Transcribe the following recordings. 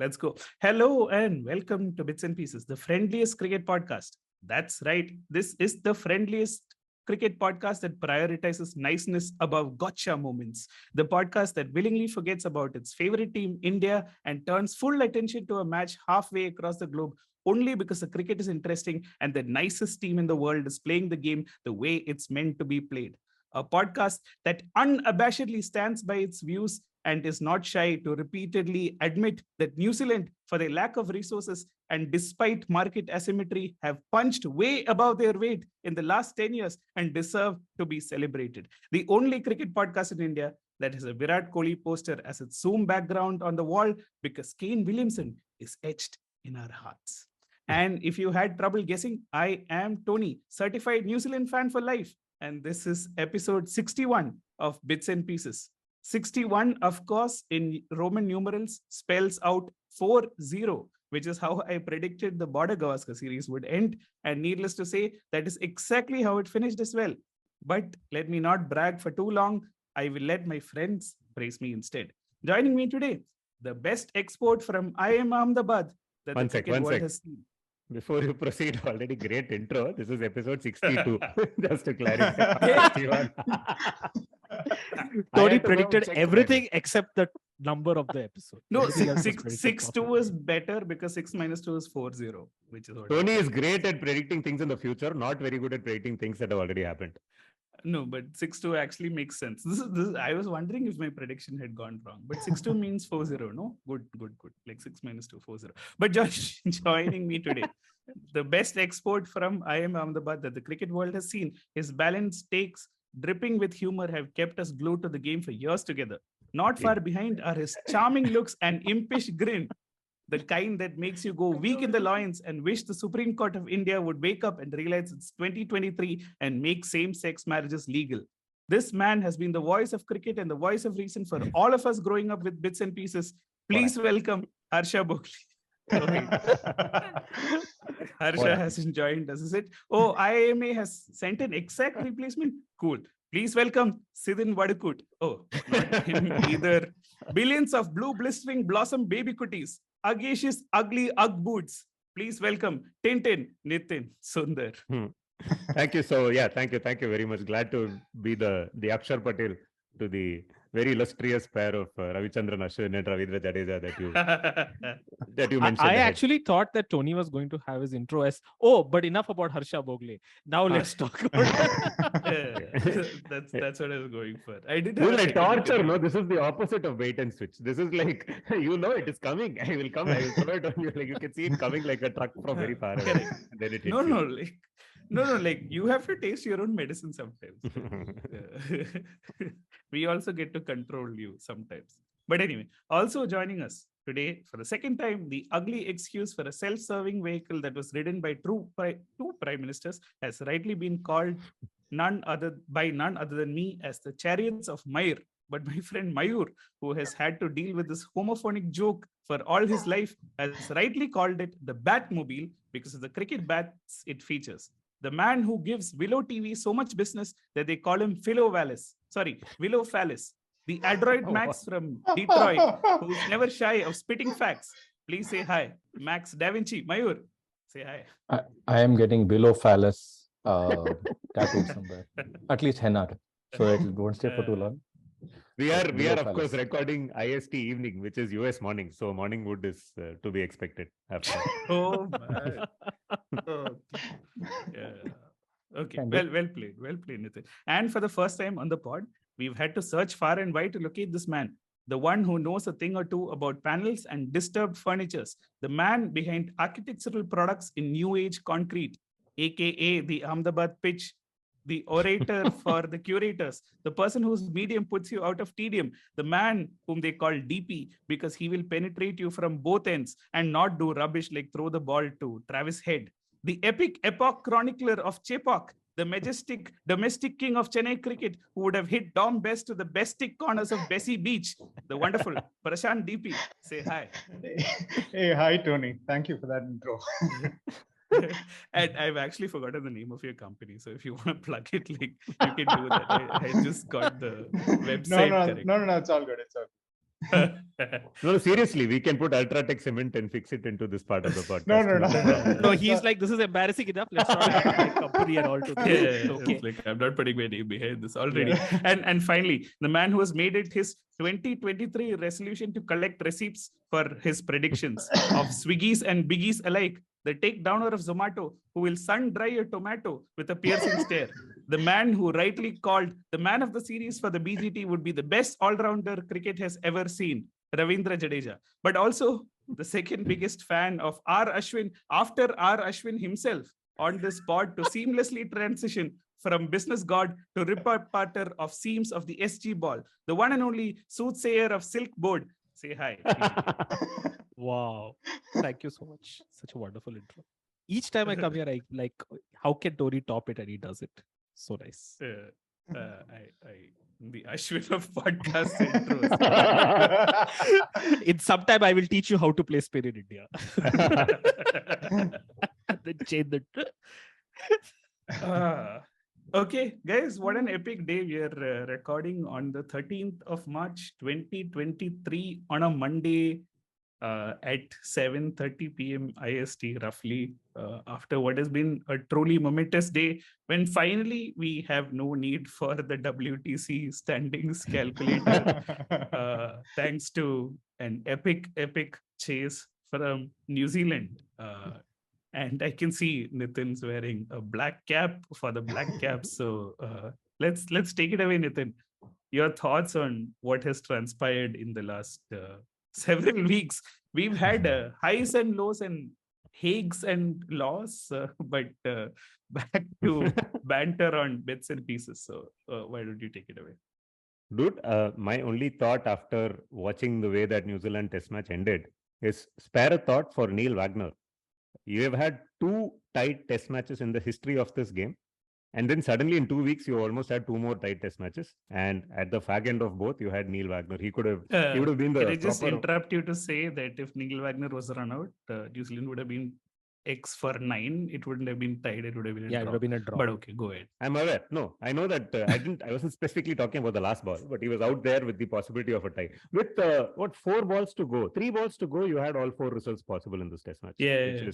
Let's go. Hello and welcome to Bits and Pieces, the friendliest cricket podcast. That's right. This is the friendliest cricket podcast that prioritizes niceness above gotcha moments. The podcast that willingly forgets about its favorite team, India, and turns full attention to a match halfway across the globe only because the cricket is interesting and the nicest team in the world is playing the game the way it's meant to be played. A podcast that unabashedly stands by its views and is not shy to repeatedly admit that New Zealand, for their lack of resources and despite market asymmetry, have punched way above their weight in the last 10 years and deserve to be celebrated. The only cricket podcast in India that has a Virat Kohli poster as its Zoom background on the wall because Kane Williamson is etched in our hearts. And if you had trouble guessing, I am Tony, certified New Zealand fan for life. And this is episode 61 of Bits and Pieces. 61, of course, in Roman numerals spells out 4-0, which is how I predicted the Border Gavaskar series would end. And needless to say, that is exactly how it finished as well. But let me not brag for too long. I will let my friends praise me instead. Joining me today, the best export from IIM Ahmedabad that the cricket world has seen. Before you proceed, already great intro. This is episode 62. Just to clarify. Tony predicted everything except the number of the episode. No, 6-2 is better because 6 minus 2 is 4-0, which is what Tony is great at predicting things in the future, not very good at predicting things that have already happened. No, but 6-2 actually makes sense. This I was wondering if my prediction had gone wrong, but 6-2 means 4-0. No, good. Like 6 minus 2, 4-0. But joining me today, the best export from IIM Ahmedabad that the cricket world has seen. His balanced takes, dripping with humor, have kept us glued to the game for years together. Not far behind are his charming looks and impish grin, the kind that makes you go weak in the loins and wish the Supreme Court of India would wake up and realize it's 2023 and make same-sex marriages legal. This man has been the voice of cricket and the voice of reason for all of us growing up with Bits and Pieces. Please welcome Harsha Bogle. Harsha hasn't joined us, is it? Oh, IIMA has sent an exact replacement. Cool. Please welcome Sidin Vadukut. Oh, not him either. Billions of blue blistering blossom baby cuties. Agacious, ugly Ugg boots. Please welcome Tintin, Nitin, Sundar. Thank you. So thank you very much. Glad to be the Akshar Patel to the very illustrious pair of Ravichandran Ashwin and Ravindra Jadeja that you mentioned. I actually thought that Tony was going to have his intro as, but enough about Harsha Bogle. Now let's talk about that's what I was going for. I did. This is like torture, no? This is the opposite of bait and switch. This is like, it is coming. I will come. I will throw it on you. Like you can see it coming like a truck from very far away. Then it hits you. No, like you have to taste your own medicine sometimes. We also get to control you sometimes. But anyway, also joining us today for the second time, the ugly excuse for a self-serving vehicle that was ridden by two prime ministers has rightly been called none other than me as the chariots of Mayur. But my friend Mayur, who has had to deal with this homophonic joke for all his life, has rightly called it the Batmobile because of the cricket bats it features. The man who gives Willow TV so much business that they call him Willow Fallis. The adroit Max from Detroit, who's never shy of spitting facts. Please say hi. Max Da Vinci, Mayur, say hi. I am getting Willow Fallis tattooed somewhere. At least henna. So it won't stay for too long. We are of course recording IST evening, which is US morning. So morning wood is to be expected. Oh man. Okay. Well played, Nitin. And for the first time on the pod, we've had to search far and wide to locate this man, the one who knows a thing or two about panels and disturbed furnitures, the man behind architectural products in new age concrete, aka the Ahmedabad pitch, the orator for the curators, the person whose medium puts you out of tedium, the man whom they call DP because he will penetrate you from both ends and not do rubbish like throw the ball to Travis Head, the epic epoch chronicler of Chepauk, the majestic domestic king of Chennai cricket who would have hit Dom Best to the bestic corners of Bessie Beach, the wonderful Prashant DP. Say hi. Hey, hi, Tony. Thank you for that intro. And I've actually forgotten the name of your company. So if you want to plug it, like you can do that. I just got the website correct. No, it's all good. It's all good. No, seriously, we can put Ultratech cement and fix it into this part of the podcast. No. No, he's like, this is embarrassing enough. Let's not add my company and all to this. Yeah, Okay. it's like I'm not putting my name behind this already. Yeah. And finally, the man who has made it his 2023 resolution to collect receipts for his predictions of Swiggies and Biggies alike, the takedowner of Zomato, who will sun dry a tomato with a piercing stare. The man who rightly called the man of the series for the BGT would be the best all-rounder cricket has ever seen, Ravindra Jadeja. But also the second biggest fan of R. Ashwin after R. Ashwin himself on this pod to seamlessly transition from business god to reporter of seams of the SG ball, the one and only soothsayer of silk board. Say hi. Wow. Thank you so much. Such a wonderful intro. Each time I come here, I like, how can Tony top it? And he does it. So nice. The Ashwin of podcast intros. In some time, I will teach you how to play spin in India. Then change the. Okay, guys, what an epic day. We are recording on the 13th of March, 2023 on a Monday at 7:30 p.m. IST, roughly, after what has been a truly momentous day when finally we have no need for the WTC standings calculator, thanks to an epic chase from New Zealand. And I can see Nitin's wearing a black cap for the black caps. So let's take it away, Nitin. Your thoughts on what has transpired in the last several weeks. We've had highs and lows and Haighs and laws, but back to banter on bits and pieces. So why don't you take it away? Dude, my only thought after watching the way that New Zealand test match ended is spare a thought for Neil Wagner. You have had two tight test matches in the history of this game. And then suddenly in 2 weeks, you almost had two more tight test matches. And at the fag end of both, you had Neil Wagner. He would have been the Can I just interrupt you to say that if Neil Wagner was run out, New Zealand would have been X for 9. It wouldn't have been tied. It would have been a draw. It would have been a draw. But okay, go ahead. I'm aware. No, I know that I wasn't specifically talking about the last ball, but he was out there with the possibility of a tie. With 4 balls to go, 3 balls to go, you had all 4 results possible in this test match. Yeah.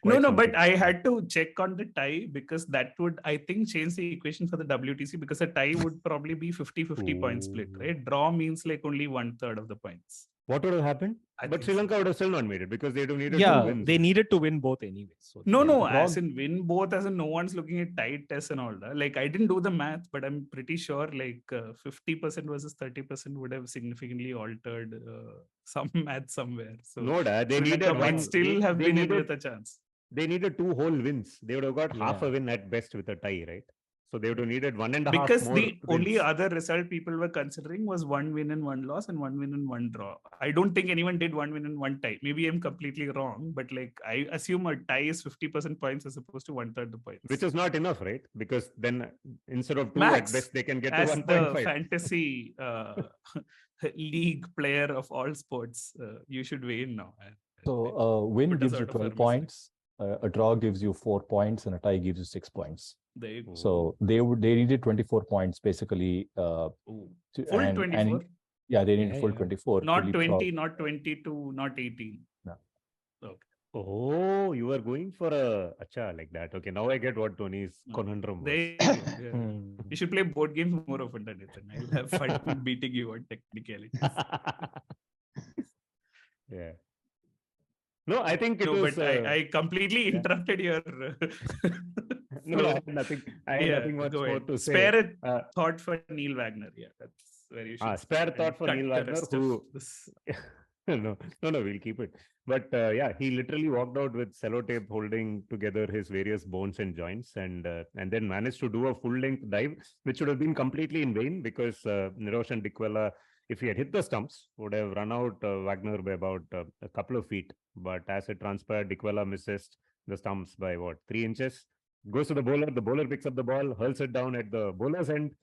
No, but I had to check on the tie because that would, I think, change the equation for the WTC because a tie would probably be 50-50 point split, right? Draw means like only 1/3 of the points. What would have happened? But Sri Lanka would have still not made it because they needed to win. They needed to win both anyway. So No, as in win both, as in no one's looking at tight tests and all that. Like I didn't do the math, but I'm pretty sure like 50% versus 30% would have significantly altered some math somewhere. So no, they needed might still have been in with a chance. They needed 2 whole wins. They would have got half a win at best with a tie, right? So they would have needed 1.5 because more the only wins. other result people were considering was 1 win and 1 loss and 1 win and 1 draw. I don't think anyone did 1 win and 1 tie. Maybe I'm completely wrong, but like I assume a tie is 50% points as opposed to 1/3 the points. Which is not enough, right? Because then instead of 2 Max, at best, they can get as to 1.5. the fantasy league player of all sports, you should weigh in now. So win gives you 12 points. A draw gives you 4 points and a tie gives you 6 points. There you go. So they needed 24 points basically. Full 24? Yeah, they needed full 24. Not 20, not 22, not 18. No. Okay. Oh, you are going for a acha like that. Okay, now I get what Tony's conundrum was. You should play board games more often than Nathan. I'll have fun beating you on technicalities. Yeah. No, I think it was. But I completely interrupted your. No, I had nothing. I had nothing much more to say. Spare a thought for Neil Wagner. Yeah, that's where you should. Spare thought for Neil Wagner, who. No, we'll keep it. But yeah, he literally walked out with sellotape holding together his various bones and joints, and then managed to do a full-length dive, which would have been completely in vain because Nirosh and Dikwela, if he had hit the stumps, would have run out Wagner by about a couple of feet. But as it transpired, Dikwela misses the stumps by 3 inches. Goes to the bowler picks up the ball, hurls it down at the bowler's end.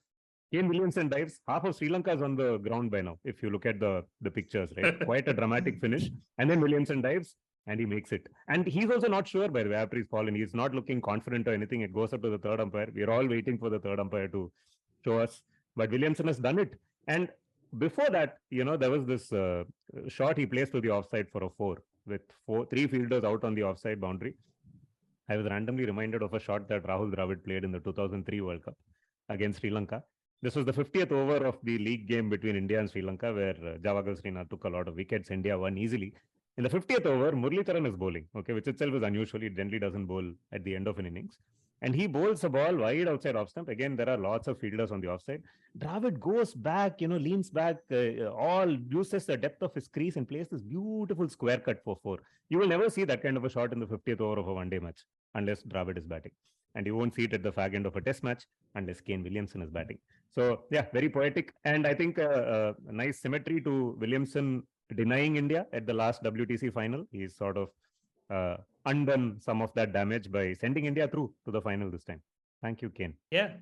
Kane Williamson dives. Half of Sri Lanka is on the ground by now, if you look at the pictures, right? Quite a dramatic finish. And then Williamson dives and he makes it. And he's also not sure, by the way, after he's fallen. He's not looking confident or anything. It goes up to the third umpire. We're all waiting for the third umpire to show us. But Williamson has done it. And before that, there was this shot he plays to the offside for a 4 with 3 fielders out on the offside boundary. I was randomly reminded of a shot that Rahul Dravid played in the 2003 World Cup against Sri Lanka. This was the 50th over of the league game between India and Sri Lanka, where Javagal Srinath took a lot of wickets. India won easily. In the 50th over, Muralitharan is bowling, which itself is unusual. He generally doesn't bowl at the end of an innings. And he bowls a ball wide outside off stump. Again, there are lots of fielders on the offside. Dravid goes back, leans back, all uses the depth of his crease and plays this beautiful square cut for 4. You will never see that kind of a shot in the 50th over of a one-day match unless Dravid is batting. And you won't see it at the fag end of a test match unless Kane Williamson is batting. So, yeah, very poetic. And I think a nice symmetry to Williamson denying India at the last WTC final. He's sort of undone some of that damage by sending India through to the final this time. Thank you, Kane. Yeah.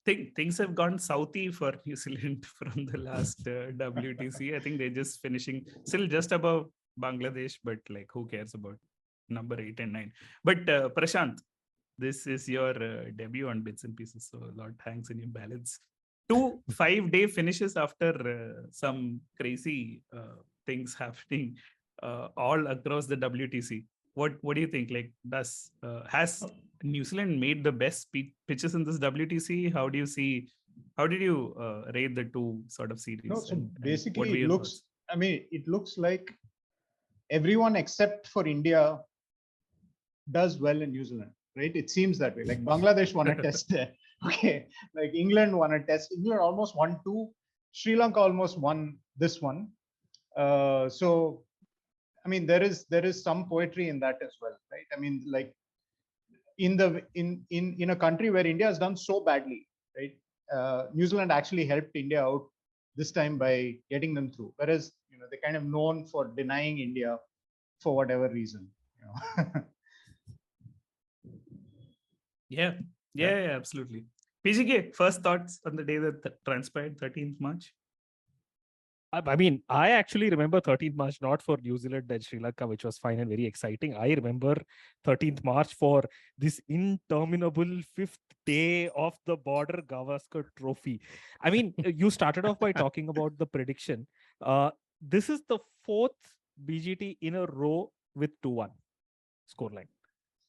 Things have gone southy for New Zealand from the last WTC. I think they're just finishing still just above Bangladesh, but like who cares about number 8 and 9. But Prashant, this is your debut on Bits and Pieces, so a lot hangs in your balance. 2 5-day finishes after some crazy things happening all across the WTC. What do you think? Like, has New Zealand made the best pitches in this WTC? How did you rate the 2 sort of series? No, so basically it looks like everyone except for India does well in New Zealand, right? It seems that way. Like Bangladesh won a test there. Okay. Like England won a test. England almost won 2. Sri Lanka almost won this one. So, I mean, there is some poetry in that as well, right? I mean, like in a country where India has done so badly, right? New Zealand actually helped India out this time by getting them through. Whereas, they're kind of known for denying India for whatever reason. Yeah, absolutely. PGK, first thoughts on the day that transpired, 13th March? I mean, I actually remember 13th March not for New Zealand and Sri Lanka, which was fine and very exciting. I remember 13th March for this interminable 5th day of the Border Gavaskar Trophy. I mean, you started off by talking about the prediction. This is the 4th BGT in a row with 2-1 scoreline.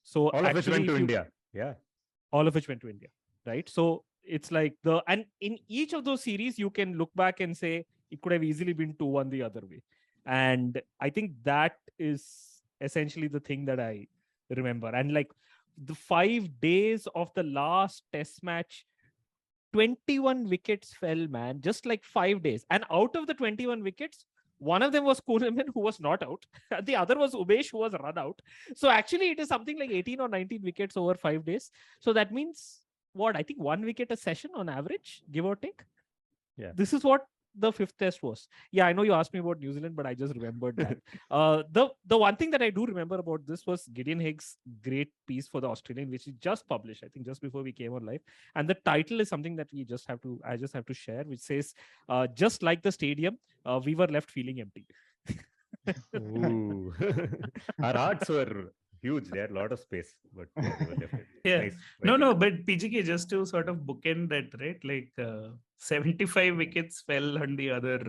So all of which went to India. Yeah. All of which went to India, right? So it's like and in each of those series, you can look back and say, it could have easily been 2-1 the other way. And I think that is essentially the thing that I remember. And like the 5 days of the last test match, 21 wickets fell, man, just like 5 days. And out of the 21 wickets, one of them was Kuhlman, who was not out. The other was Umesh, who was run out. So actually, it is something like 18 or 19 wickets over 5 days. So that means, I think 1 wicket a session on average, give or take. Yeah. This is what the 5th test was. Yeah, I know you asked me about New Zealand, but I just remembered that. The one thing that I do remember about this was Gideon Haigh's great piece for the Australian, which he just published, I think just before we came on live. And the title is something that I just have to share, which says, just like the stadium, we were left feeling empty. Ooh. Our hearts were huge. They had a lot of space, but they were left. Yeah. Nice. No, but PGK, just to sort of bookend that, right? Like 75 wickets fell on the other,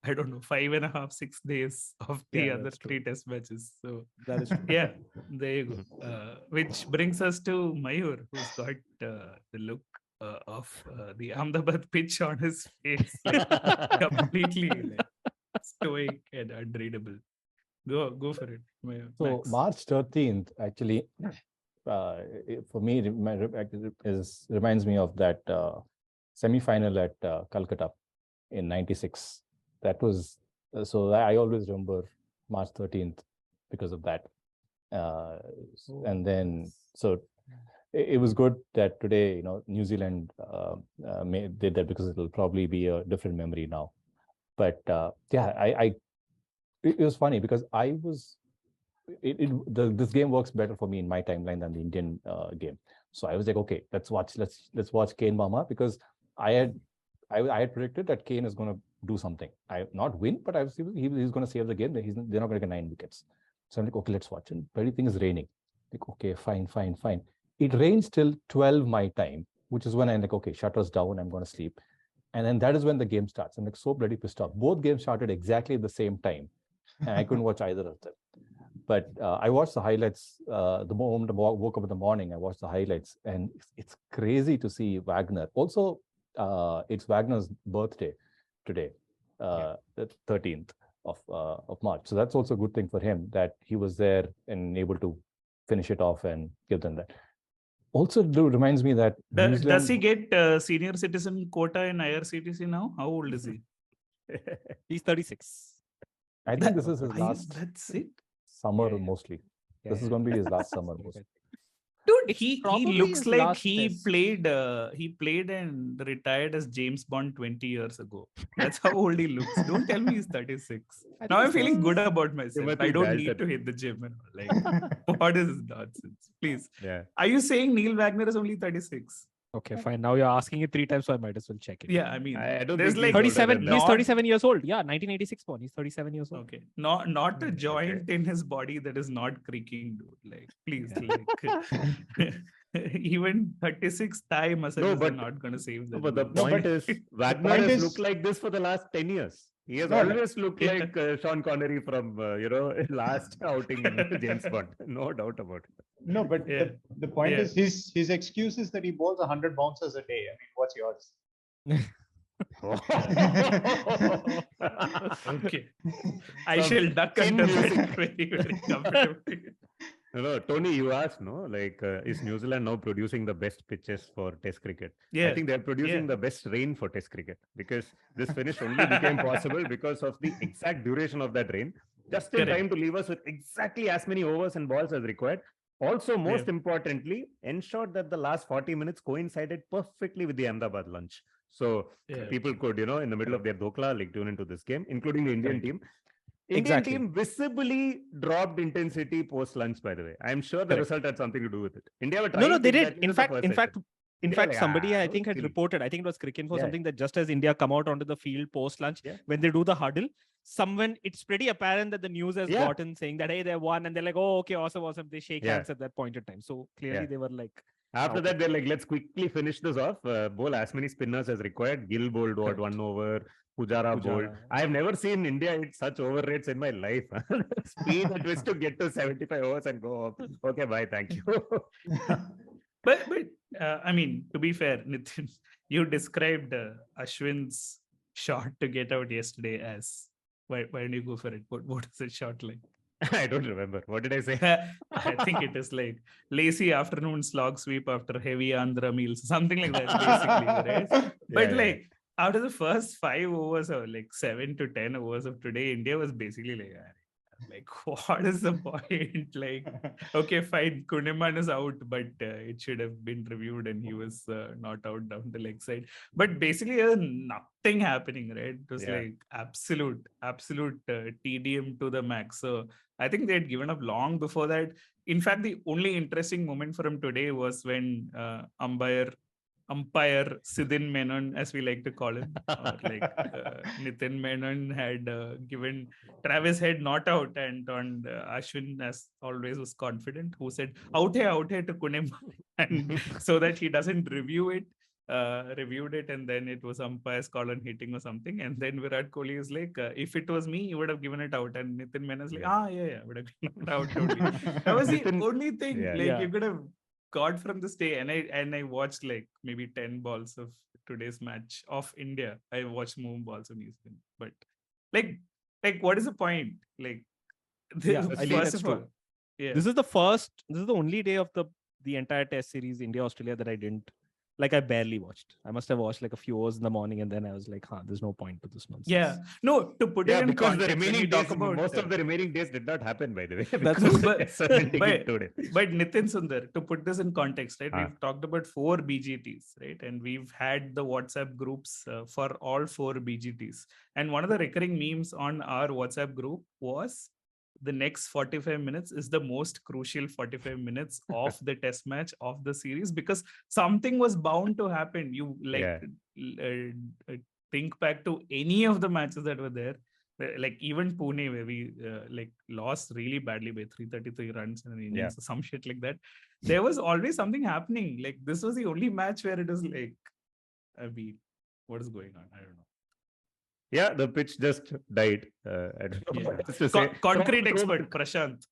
5.5, 6 days of the other 3 test matches. So that is true. Yeah, there you go. Which brings us to Mayur, who's got the look of the Ahmedabad pitch on his face. Completely stoic and unreadable. Go for it. So Max. March 13th, actually, for me, reminds me of that semi-final at Calcutta in '96. That was so I always remember March 13th because of that. And then so it was good that today, New Zealand did that because it'll probably be a different memory now. But it was funny because this game works better for me in my timeline than the Indian game. So I was like, okay, let's watch Kane Mama, because I had predicted that Kane is going to do something. Not win, but he's going to save the game. They're not going to get 9 wickets. So I'm like, okay, let's watch. And everything is raining. Like, okay, fine. It rains till 12 my time, which is when I'm like, okay, shutters down, I'm going to sleep. And then that is when the game starts. I'm like so bloody pissed off. Both games started exactly at the same time, and I couldn't watch either of them. But I watched the highlights the moment I woke up in the morning. I watched the highlights, and it's crazy to see Wagner. Also, it's Wagner's birthday today, the 13th of March. So that's also a good thing for him that he was there and able to finish it off and give them that. Also, reminds me that does he get senior citizen quota in IRCTC now? How old is he? He's 36. I think this is his last. That's it. Summer mostly. This is going to be his last summer mostly. Dude, he looks like he played and retired as James Bond 20 years ago. That's how old he looks. Don't tell me he's 36. Now I'm feeling good about myself. I don't need to hit the gym and all. Like, what is this nonsense? Please. Yeah. Are you saying Neil Wagner is only 36? Okay, fine. Now you're asking it 3 times, so I might as well check it. Yeah, I mean, I don't there's think like 37. He's 37 years old. Yeah, 1986 born. He's 37 years old. Okay, not a joint in his body that is not creaking, dude. Like, please, like, even 36 thigh muscles are not going to save them. But the point is, Wagner has looked like this for the last 10 years. He has always looked like Sean Connery from, last outing in James Bond. No doubt about it. No, but the point is his excuse is that he bowls 100 bouncers a day. I mean, what's yours? Okay. I shall duck under that very, very comfortably. No, Tony, you asked, no? Like, is New Zealand now producing the best pitches for Test cricket? Yeah. I think they're producing the best rain for Test cricket because this finish only became possible because of the exact duration of that rain. Just in time to leave us with exactly as many overs and balls as required. Also, most importantly, ensured that the last 40 minutes coincided perfectly with the Ahmedabad lunch. So people could, in the middle of their dhokla, like tune into this game, including the Indian team. Indian team visibly dropped intensity post lunch, by the way. I'm sure the result had something to do with it. India were trying. No, they did. In fact, somebody I think had reported, I think it was Cricinfo, something that just as India come out onto the field post lunch, when they do the huddle, it's pretty apparent that the news has gotten saying that, hey, they won. And they're like, oh, okay, awesome. They shake hands at that point in time. So clearly they were like. After that, they're like, let's quickly finish this off. Bowl as many spinners as required. Gill bowled 1 over. Pujara bowled. I have never seen India hit such over rates in my life. Speed that was to get to 75 overs and go up. Okay, bye. Thank you. But I mean, to be fair, Nitin, you described Ashwin's shot to get out yesterday as why don't you go for it? What is the shot like? I don't remember. What did I say? I think it is like lazy afternoon slog sweep after heavy Andhra meals, something like that, basically, right? But out of the first 5 overs or like 7 to 10 overs of today, India was basically like, what is the point? Like, okay, fine, Kundiman is out, but it should have been reviewed and he was not out down the leg side. But basically, there's nothing happening, right? It was like absolute tedium to the max. So I think they had given up long before that. In fact, the only interesting moment for him today was when umpire Sidin Menon, as we like to call him, or like Nitin Menon had given Travis Head not out, and Ashwin, as always, was confident, who said out hai to Kunim, and so that he doesn't review it. Reviewed it, and then it was umpire's call on hitting or something, and then Virat Kohli is like, if it was me, you would have given it out, and Nitin Menon is like, would have given it out totally. That was the only thing you could have got from this day. And I watched like maybe 10 balls of today's match of India. I watched more balls of New Zealand, but like what is the point? Like, first of all, this is the only day of the entire Test series India-Australia that I didn't. Like, I barely watched. I must have watched like a few hours in the morning, and then I was like, there's no point to this nonsense. Yeah. No, to put it in because context, the remaining days, most of the remaining days did not happen, by the way. But Nitin Sundar, to put this in context, right? We've talked about 4 BGTs, right? And we've had the WhatsApp groups for all 4 BGTs. And one of the recurring memes on our WhatsApp group was, the next 45 minutes is the most crucial 45 minutes of the test match of the series, because something was bound to happen. You think back to any of the matches that were there, like even Pune, where we lost really badly by 333 runs in an innings or some shit like that. There was always something happening. Like, this was the only match where it was like, What is going on? I don't know. Yeah, the pitch just died. I don't know what else to say. Concrete expert, Prashant.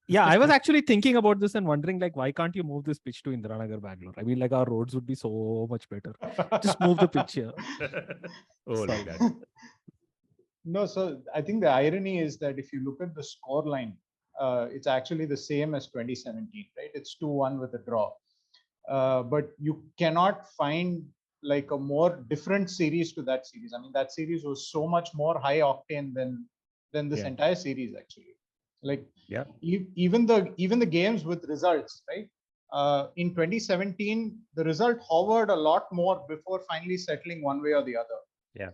Yeah, I was actually thinking about this and wondering, like, why can't you move this pitch to Indiranagar, Bangalore? I mean, like, our roads would be so much better. Just move the pitch here. Oh, like that. No, so I think the irony is that if you look at the score line, it's actually the same as 2017, right? It's 2-1 with a draw. But you cannot find like a more different series to that series. I mean, that series was so much more high octane than this entire series, actually. Like, even the games with results, right? In 2017, the result hovered a lot more before finally settling one way or the other. Yeah.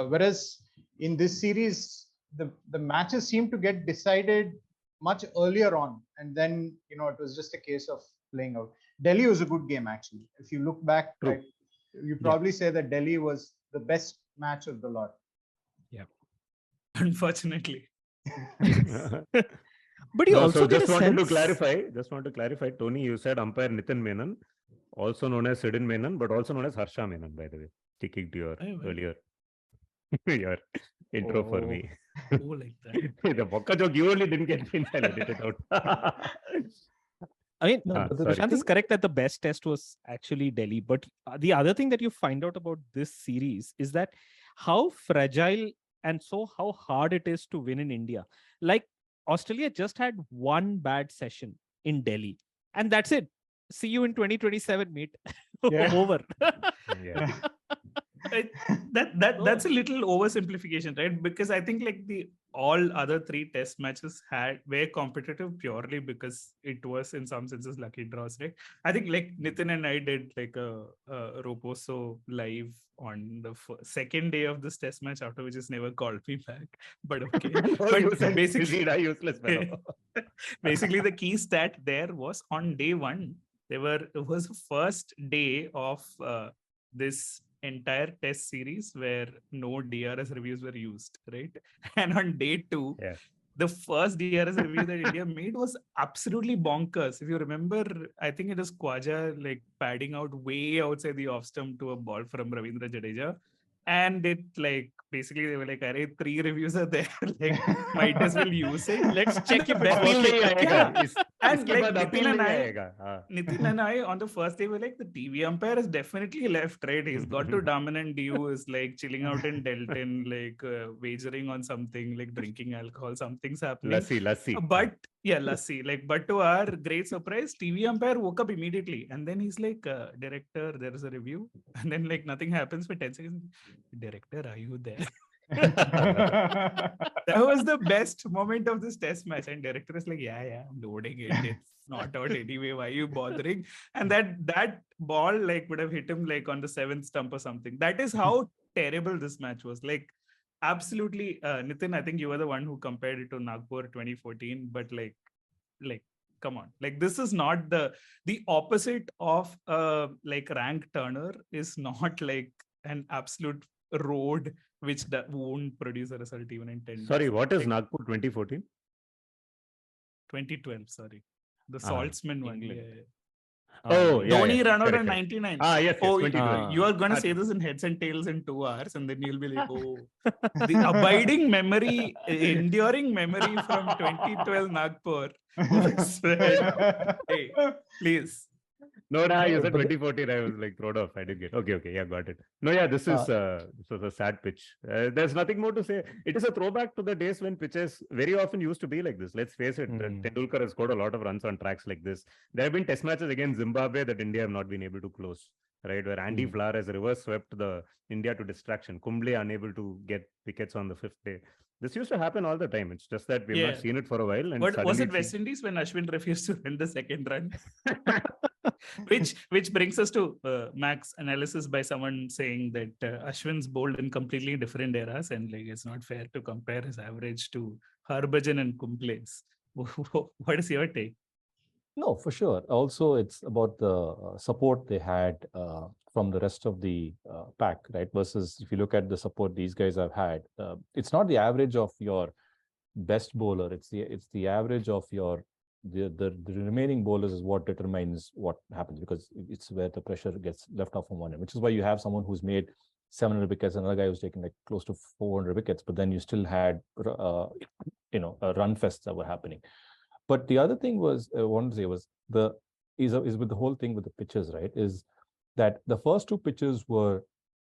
Whereas in this series, the matches seem to get decided much earlier on, and then it was just a case of playing out. Delhi was a good game, actually. If you look back, right, you probably say that Delhi was the best match of the lot. Yeah, unfortunately. But you also just wanted to clarify. Tony, you said umpire Nitin Menon, also known as Sidin Menon, but also known as Harsha Menon, by the way. Sticking to your earlier your intro for me. Oh, like that. The Bokka joke you only didn't get since I edited it out. I mean, Prashant is correct that the best test was actually Delhi. But the other thing that you find out about this series is that how fragile and so how hard it is to win in India. Like, Australia just had one bad session in Delhi, and that's it. See you in 2027, mate. Over. That's a little oversimplification, right? Because I think like the all other three test matches were competitive purely because it was in some senses lucky draws, right? I think like Nitin and I did like a Roposo live on the second day of this test match, after which has never called me back. But okay. But basically, useless fellow. Basically, the key stat there was on day one. It was the first day of this entire test series where no DRS reviews were used, right? And on day two, the first DRS review that India made was absolutely bonkers. If you remember, I think it was Khwaja like padding out way outside the off stump to a ball from Ravindra Jadeja. And it like basically they were like, "Arey, 3 reviews are there. Like, might as well use it. Let's check if that works." And like Nitin and I on the first day were like, the TV umpire is definitely left, right? He's got to dominant DU, is like chilling out in Delton, like wagering on something, like drinking alcohol, something's happening. Lassi. But lassi. Like, but to our great surprise, TV umpire woke up immediately, and then he's like, "Director, there is a review," and then like nothing happens for 10 seconds. "Director, are you there?" That was the best moment of this test match, and director is like, yeah, I'm loading it. It's not out anyway. Why are you bothering? And that ball like would have hit him like on the 7th stump or something. That is how terrible this match was. Like, absolutely, Nitin, I think you were the one who compared it to Nagpur 2014, but like come on, like this is not the opposite of like rank turner is not like an absolute road which won't produce a result even in 10 Sorry, days. what is Nagpur 2014? 2012, sorry. The Saltzman one. Dhoni run out in 99. Yes, 2012. You are going to say this in heads and tails in 2 hours, and then you'll be like, the abiding memory, enduring memory from 2012 Nagpur. Hey, please. No, you said 2014. I was like proud of. I did get. Okay, yeah, got it. No, yeah, this is a sad pitch. There's nothing more to say. It is a throwback to the days when pitches very often used to be like this. Let's face it. Tendulkar has scored a lot of runs on tracks like this. There have been test matches against Zimbabwe that India have not been able to close. Right, where Andy Flower has reverse swept the India to distraction. Kumble unable to get wickets on the 5th day. This used to happen all the time. It's just that we've not seen it for a while. And was it West Indies when Ashwin refused to win the 2nd run? which brings us to Mac's analysis by someone saying that Ashwin's bowled in completely different eras, and like it's not fair to compare his average to Harbhajan and Kumble's. What is your take? No, for sure. Also, it's about the support they had from the rest of the pack, right? Versus if you look at the support these guys have had, it's not the average of your best bowler. It's the average of your the remaining bowlers is what determines what happens, because it's where the pressure gets left off from one end, which is why you have someone who's made 700 wickets. Another guy was taking like close to 400 wickets, but then you still had, run fests that were happening. But the other thing was, I wanted to say was is with the whole thing with the pitches, right? Is that the first two pitches were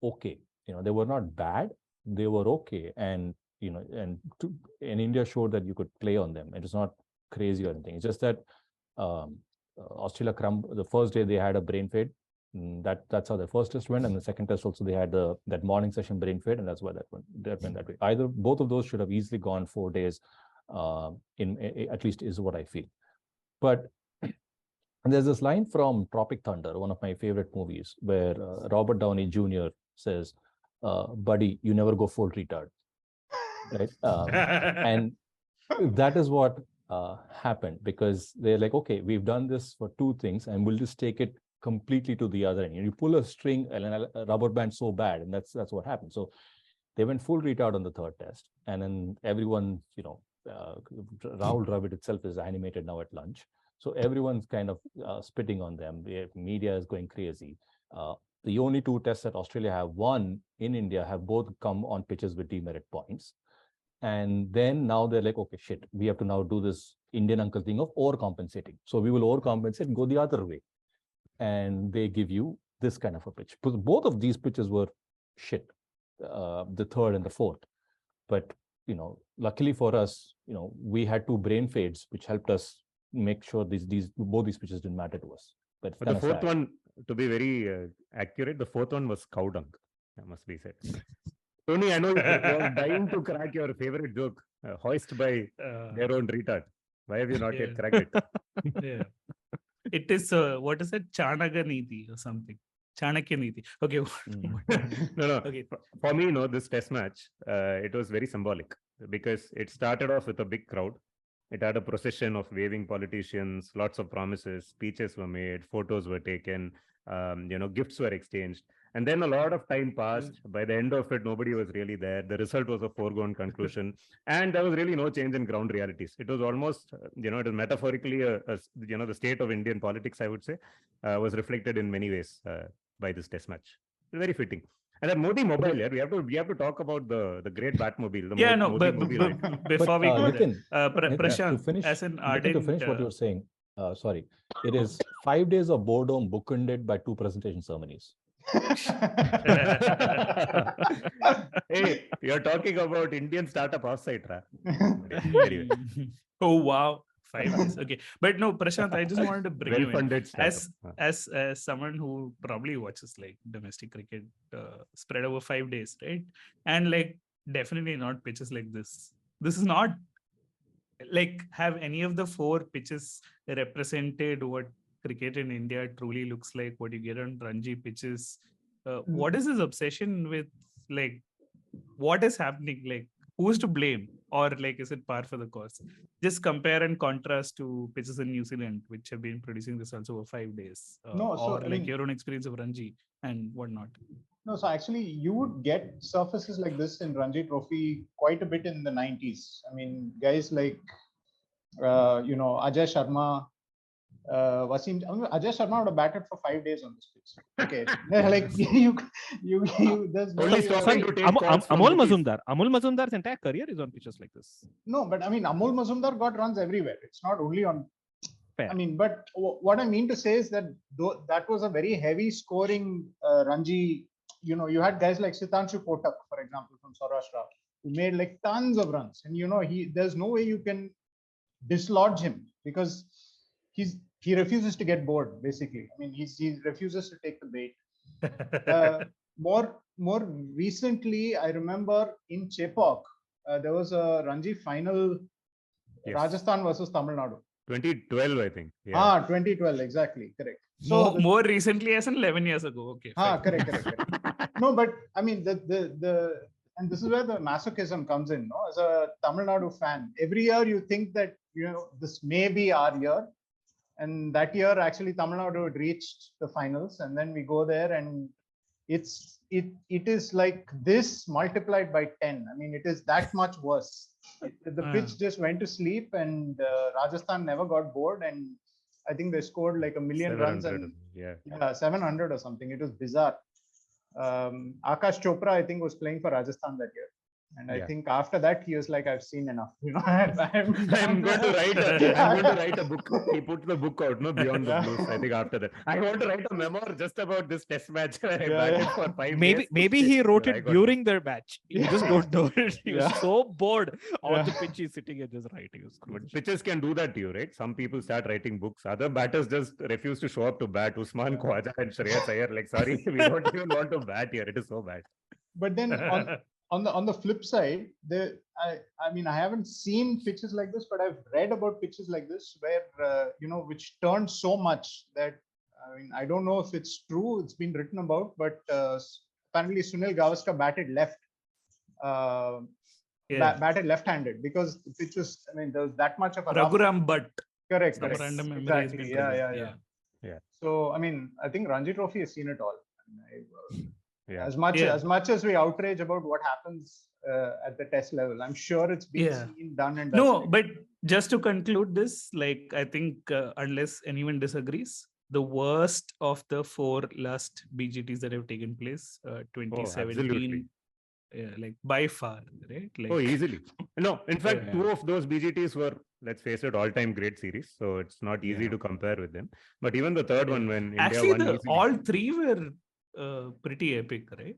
okay. They were not bad. They were okay. And, and India showed that you could play on them. It was not crazy or anything. It's just that Australia the first day they had a brain fade. That's how the first test went, and the second test also they had that morning session brain fade, and that's why that went that way. Either both of those should have easily gone 4 days, at least is what I feel. But there's this line from Tropic Thunder, one of my favorite movies, where Robert Downey Jr. says, "Buddy, you never go full retard," right? And that is what happened, because they're like, okay, we've done this for two things, and we'll just take it completely to the other end. You pull a string and a rubber band so bad, and that's what happened. So they went full retard on the third test, and then everyone, Rahul Dravid itself is animated now at lunch, so everyone's kind of spitting on them. The media is going crazy. The only two tests that Australia have won in India have both come on pitches with demerit points. And then now they're like, okay, shit, we have to now do this Indian uncle thing of overcompensating. So we will overcompensate and go the other way. And they give you this kind of a pitch. Both of these pitches were shit, the third and the fourth. But, luckily for us, we had two brain fades, which helped us make sure both these pitches didn't matter to us. But the fourth one, to be very accurate, the fourth one was cow dung, that must be said. Tony, I know you're dying to crack your favorite joke, hoist by their own retard. Why have you not yet cracked it? Yeah. It is, what is it? Chanakya Niti or something. Chanakya Niti. Okay. No. Okay. For me, this test match, it was very symbolic, because it started off with a big crowd. It had a procession of waving politicians, lots of promises, speeches were made, photos were taken, gifts were exchanged. And then a lot of time passed. By the end of it, nobody was really there. The result was a foregone conclusion. And there was really no change in ground realities. It was almost, it was metaphorically, the state of Indian politics, I would say, was reflected in many ways by this test match. Very fitting. And that Modi mobile, we have to talk about the great Batmobile. Before we go there, Prashant, to finish, as an ardent... To finish what you were saying, sorry, it is 5 days of boredom bookended by 2 presentation ceremonies. Hey, you're talking about Indian startup offsite, right? Anyway. Oh, wow. 5 days. Okay. But no, Prashant, I just wanted to bring you in. As someone who probably watches like domestic cricket spread over 5 days, right? And like definitely not pitches like this. This is not like, have any of the 4 pitches represented what cricket in India truly looks like, what you get on Ranji pitches? What is his obsession with, like, what is happening? Like, who's to blame? Or like, is it par for the course? Just compare and contrast to pitches in New Zealand, which have been producing results over 5 days. Your own experience of Ranji and whatnot. No, so actually you would get surfaces like this in Ranji Trophy quite a bit in the 90s. I mean, guys like, Ajay Sharma, Ajay Sharma would have batted for 5 days on this pitch. Okay, like there's no only stopping to take Amol Mazumdar's entire career is on pitches like this. No, but I mean, Amol Mazumdar got runs everywhere. It's not only on. Fair. I mean, but what I mean to say is that that was a very heavy scoring Ranji. You had guys like Sitanshu Kotak, for example, from Saurashtra, who made like tons of runs, and there's no way you can dislodge him, because he refuses to get bored, basically. I mean, he refuses to take the bait. More recently, I remember in Chepauk, there was a Ranji final, Rajasthan versus Tamil Nadu. 2012, I think. Yeah. 2012, exactly, correct. So more recently, as in 11 years ago. Okay. Correct. No, but I mean, and this is where the masochism comes in. No, as a Tamil Nadu fan, every year you think that this may be our year. And that year, actually, Tamil Nadu had reached the finals, and then we go there, and it is like this multiplied by 10. I mean, it is that much worse. The pitch just went to sleep, and Rajasthan never got bored, and I think they scored like 1 million runs, and 700 or something. It was bizarre. Akash Chopra, I think, was playing for Rajasthan that year. And I think after that, he was like, I've seen enough. I'm going to write a book. He put the book out, no, Beyond the Blues. I think after that, I want to write a memoir just about this test match where I batted for 5 days. Maybe he wrote it during their match. You just don't know it. He was Yeah. so bored on the pitch, he's sitting and just writing. But pitchers can do that to you, right? Some people start writing books. Other batters just refuse to show up to bat. Usman Khwaja and Shreyas Iyer, like, sorry, we don't even want to bat here. It is so bad. But then on the flip side, I mean, I haven't seen pitches like this, but I've read about pitches like this where which turn so much that, I mean, I don't know if it's true. It's been written about, but apparently Sunil Gavaskar batted left. Batted left-handed because the pitch was, I mean, there was that much of a Raghuram Bhatt. Correct. Some random memory has Exactly. been Yeah. Yeah. So, I mean, I think Ranji Trophy has seen it all. Yeah. As much as we outrage about what happens at the test level, I'm sure it's been seen, done and done. No, but just to conclude this, like, I think unless anyone disagrees, the worst of the 4 last BGTs that have taken place, 2017, like by far, right? Like, easily. No, in fact, 2 of those BGTs were, let's face it, all-time great series. So it's not easy to compare with them. But even the third one, when actually, India won all 3 were pretty epic, right?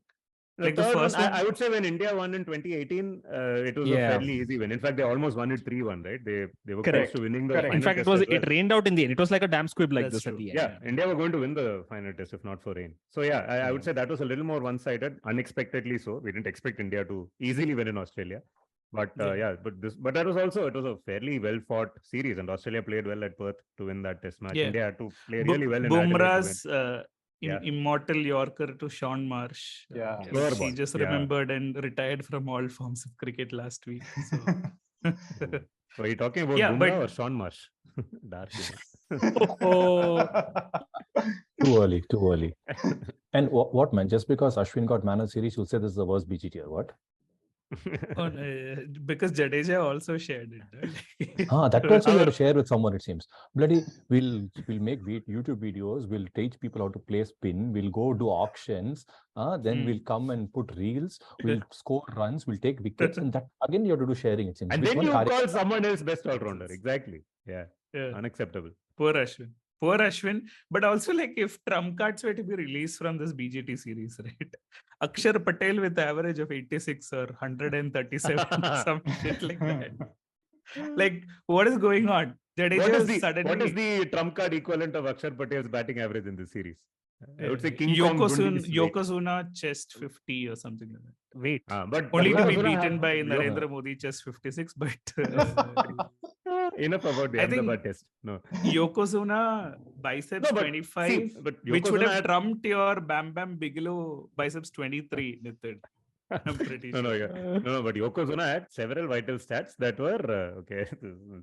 Like the first one, I would say when India won in 2018, it was a fairly easy win. In fact, they almost won it 3-1, right? They were close to winning the final. In fact, it rained out in the end. It was like a damn squib like this at the end. Yeah, India were going to win the final test if not for rain. So I would say that was a little more one-sided, unexpectedly so. We didn't expect India to easily win in Australia. But but that was also, it was a fairly well-fought series, and Australia played well at Perth to win that test match. India had to play really well in Bumrah's immortal Yorker to Sean Marsh. He just remembered and retired from all forms of cricket last week. So. Are you talking about Bumrah or Sean Marsh? Dark Too early. And what, man? Just because Ashwin got man of the series, you'll say this is the worst BGT or what? Because Jadeja also shared it. Right? That also you have to share with someone, it seems. Bloody, we'll make YouTube videos, we'll teach people how to play spin, we'll go do auctions, then we'll come and put reels, we'll score runs, we'll take wickets, and that again you have to do sharing, it seems. And then you call someone else best all-rounder. Exactly. Yeah. Unacceptable. Poor Ashwin. But also, like, if trump cards were to be released from this BGT series, right? Akshar Patel with average of 86 or 137, some shit like that. Like, what is going on? What is the trump card equivalent of Akshar Patel's batting average in this series? I would say King Kong Yokozuna chest 50 or something like that. Wait. But only to be beaten by Narendra Modi chest 56, but... Enough about the Ahmedabad Test. No. Yokozuna biceps 25, which would have trumped your Bam Bam Bigelow biceps 23, Nitin. I'm pretty sure. No, but Yokozuna had several vital stats that were,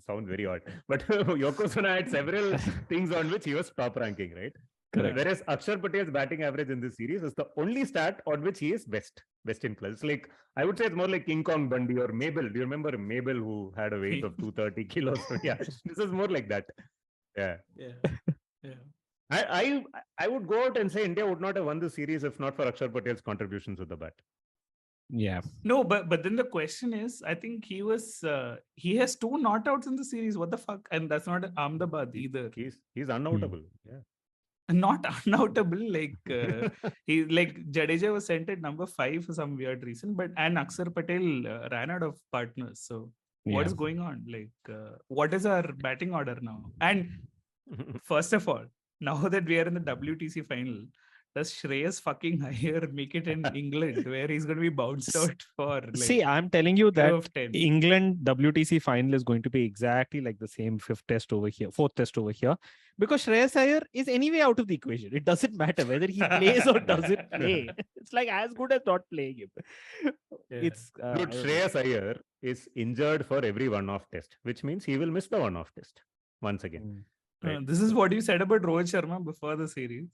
sounds very odd, but Yokozuna had several things on which he was top ranking, right? Correct. Whereas Akshar Patel's batting average in this series is the only stat on which he is best in class. It's like, I would say it's more like King Kong Bundy or Mabel. Do you remember Mabel, who had a weight of 230 kilos? So, this is more like that. Yeah. I would go out and say India would not have won the series if not for Akshar Patel's contributions with the bat. Yeah. No, but then the question is, I think he has 2 not outs in the series. What the fuck? And that's not Ahmedabad either. He's unoutable. Yeah. Not unoutable, like Jadeja was sent at number 5 for some weird reason, and Akshar Patel ran out of partners. So what is going on? Like, what is our batting order now? And first of all, now that we are in the WTC final, does Shreyas fucking Iyer make it in England, where he's going to be bounced out for? Like, see, I'm telling you that England WTC final is going to be exactly like the same 4th test over here, because Shreyas Iyer is anyway out of the equation. It doesn't matter whether he plays or doesn't play. It's like as good as not playing him. It's dude, Shreyas Iyer is injured for every one-off test, which means he will miss the one-off test once again. Right? This is what you said about Rohit Sharma before the series.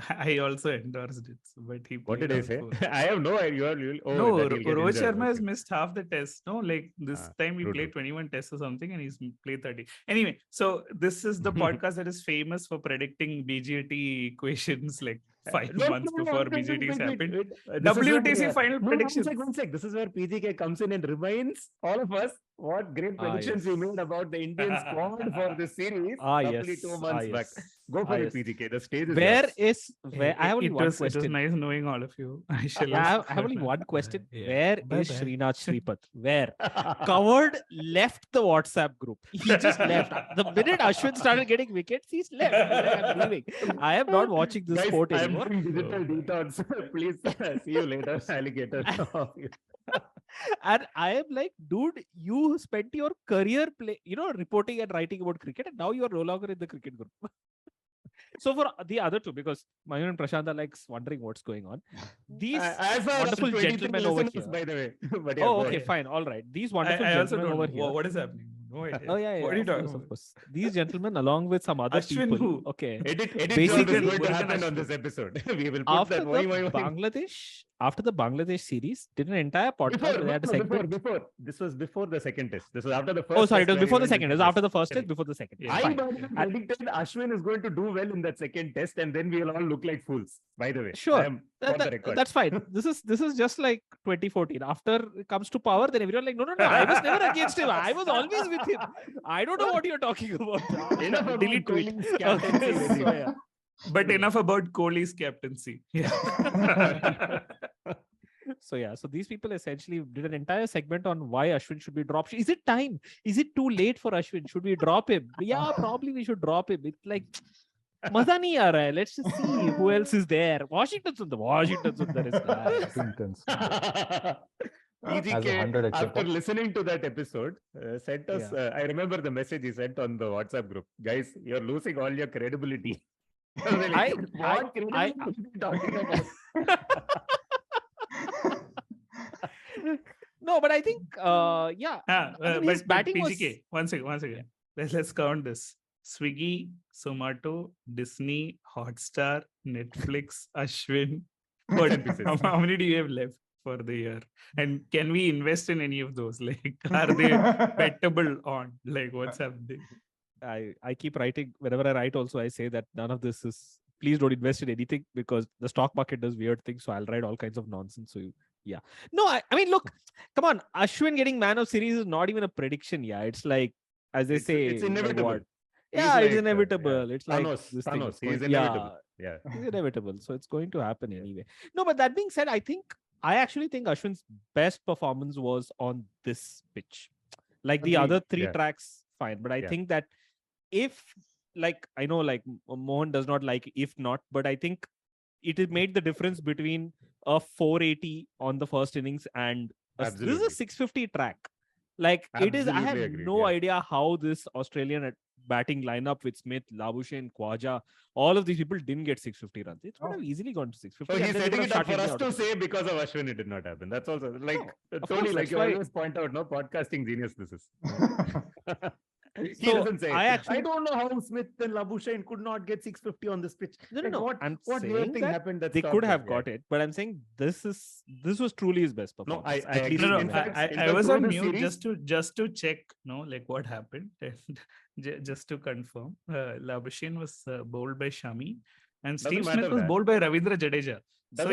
I also endorsed it, but what did I say? I have no idea. Rohit Sharma has missed half the tests. No, like this time we played 21 tests or something, and he's played 30. Anyway, so this is the podcast that is famous for predicting BGT equations like 5 months before BGTs happened. This is where, WTC final predictions. One sec. This is where PGK comes in and reminds all of us what great predictions we made about the Indian squad for this series roughly 2 months back. Go for it, PGK. The stage is yours. I have only one It was question. nice knowing all of you. I have only one question. Yeah. Where is Srinath Sripath? Where? Covered left the WhatsApp group. He just left. The minute Ashwin started getting wickets, he's left. I'm leaving. I am not watching this sport anymore. I'm doing digital detox. Please see you later, alligator. And I am like, dude, you spent your career reporting and writing about cricket, and now you are no longer in the cricket group. So for the other two, because Mayur and Prashant are like wondering what's going on. These wonderful gentlemen over here. By the way. But okay, fine. All right. These wonderful gentlemen over here. What is happening? No idea. Oh, yeah. What are you talking about? Of course. These gentlemen, along with some other Ashwin people. who? Okay. Basically, what will happen on this episode? We will put after the Bangladesh series, did an entire podcast. Before. This was before the second test. This was after the first. Oh, sorry. It was before the second. It was after the first test, before the second. Yeah. I predicted Ashwin is going to do well in that second test, and then we'll all look like fools. By the way, sure. That's fine. This is just like 2014. After it comes to power, then everyone like, no. I was never against him. I was always with him. I don't know what you're talking about. Delete tweet. But enough about Kohli's captaincy. So these people essentially did an entire segment on why Ashwin should be dropped. Is it time? Is it too late for Ashwin? Should we drop him? Yeah, probably we should drop him. It's like, maza nahi aa raha hai. Let's just see who else is there. Washington Sundar is there. PGK, after listening to that episode, sent us. I remember the message he sent on the WhatsApp group. Guys, you're losing all your credibility. What credibility are you talking about? No, but I think, but batting PGK, one second. Let's count this. Swiggy, Zomato, Disney, Hotstar, Netflix, Ashwin. How many do you have left for the year? And can we invest in any of those? Like, are they bettable on? Like, what's happening? I keep writing. Whenever I write also, I say that none of this is, please don't invest in anything because the stock market does weird things. So I'll write all kinds of nonsense. So No, I mean, look, come on. Ashwin getting man of series is not even a prediction. Yeah, it's like, as they say, it's inevitable. Like it's inevitable. It's like Thanos. He's inevitable. Yeah, he's inevitable. So it's going to happen anyway. No, but that being said, I actually think Ashwin's best performance was on this pitch. Like the other three tracks, fine. But I think that if, like, I know, like, Mohan does not like if not, but I think it has made the difference between a 480 on the first innings and this is a 650 track. Like, it is, I have no idea how this Australian batting lineup with Smith, Labuschagne, Khwaja, all of these people didn't get 650 runs. It could have easily gone to 650. So he's setting it up for us to say because of Ashwin it did not happen. That's also like Tony, like you always point out, no podcasting genius this is. He doesn't say. I don't know how Smith and Labuschagne could not get 650 on this pitch. No. What weird thing happened that they could have got it, but I'm saying this was truly his best performance. I was on mute just to check, like what happened, and just to confirm, Labuschagne was bowled by Shami, and Steve Smith was bowled by Ravindra Jadeja. So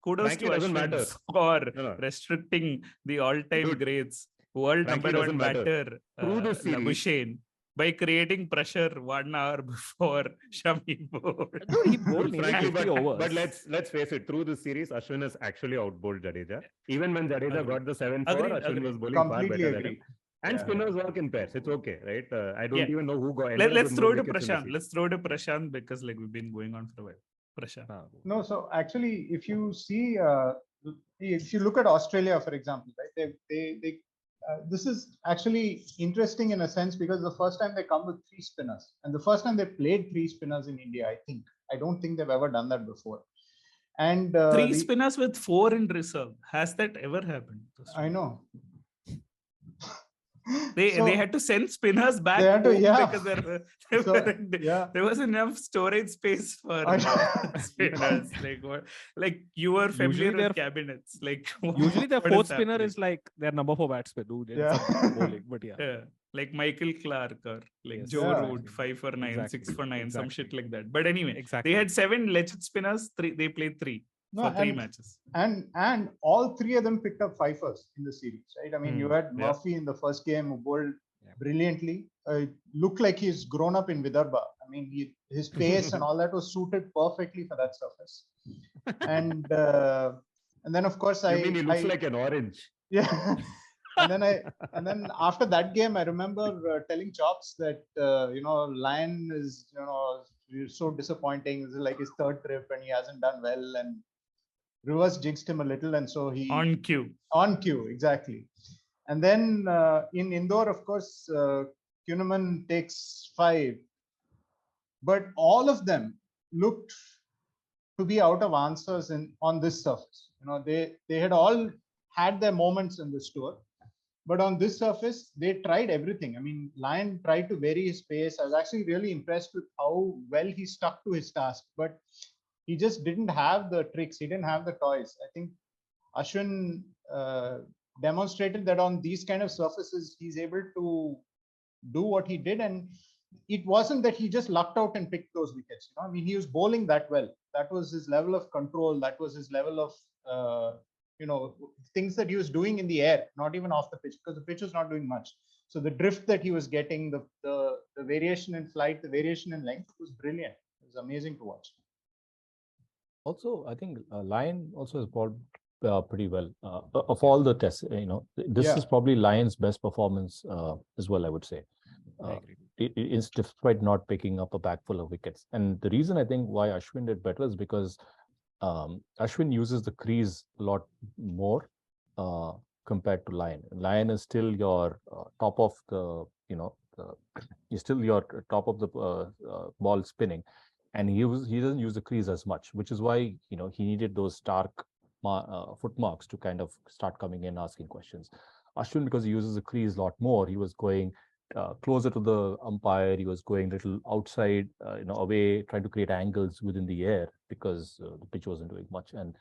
kudos to Ashwin for restricting the all-time grades. World number one batter, Labuschagne, by creating pressure 1 hour before Shami bowled. No, he bowled but let's face it, through this series, Ashwin has actually outbowled Jadeja. Even when Jadeja got the 7-4, Ashwin was bowling far better than him. And spinners work in pairs. It's okay, right? I don't even know who got. Let's throw to Prashant. Because like we've been going on for a while. Prashant. No, so actually, if you see, if you look at Australia, for example, right? They this is actually interesting in a sense because the first time they come with 3 spinners and the first time they played 3 spinners in India, I don't think they've ever done that before. And 3 spinners with 4 in reserve. Has that ever happened? I know. They had to send spinners back because there was enough storage space for spinners. Like you were familiar with cabinets. Like usually the 4th spinner is like their number 4 batsman, dude. Bowling, but like Michael Clark or like Yes. Joe Yeah. Root, 5 for 9, Exactly. 6 for 9, some shit Exactly. like that. But anyway, Exactly. they had 7 legit spinners. They played 3 No, for 3 and matches. and all three of them picked up fifers in the series, right? I mean, you had Yeah. Murphy in the first game who bowled Yeah. brilliantly. Looked like he's grown up in Vidarbha. I mean, his pace and all that was suited perfectly for that surface. And then of course You mean he looks like an orange? yeah. And then after that game, I remember telling Chops that Lion is so disappointing. This is like his third trip and he hasn't done well, and reverse jinxed him a little, and so he On cue. exactly. And then in Indore, of course, Kuhneman takes 5, but all of them looked to be out of answers on this surface. They had all had their moments in this tour, but on this surface, they tried everything. I mean, Lion tried to vary his pace. I was actually really impressed with how well he stuck to his task, but he just didn't have the tricks. He didn't have the toys. I think Ashwin demonstrated that on these kind of surfaces, he's able to do what he did. And it wasn't that he just lucked out and picked those wickets. I mean, he was bowling that well. That was his level of control. That was his level of, things that he was doing in the air, not even off the pitch, because the pitch was not doing much. So the drift that he was getting, the variation in flight, the variation in length was brilliant. It was amazing to watch. Also, I think Lion also has bowled pretty well of all the tests. This is probably Lion's best performance as well, I would say. I agree. It's despite not picking up a bag full of wickets. And the reason I think why Ashwin did better is because Ashwin uses the crease a lot more compared to Lion. Lion is still your top of the, he's still your top of the ball spinning, and he doesn't use the crease as much, which is why he needed those stark foot marks to kind of start coming in asking questions. Ashwin, because he uses the crease a lot more, he was going closer to the umpire. He was going a little outside, away, trying to create angles within the air because the pitch wasn't doing much. And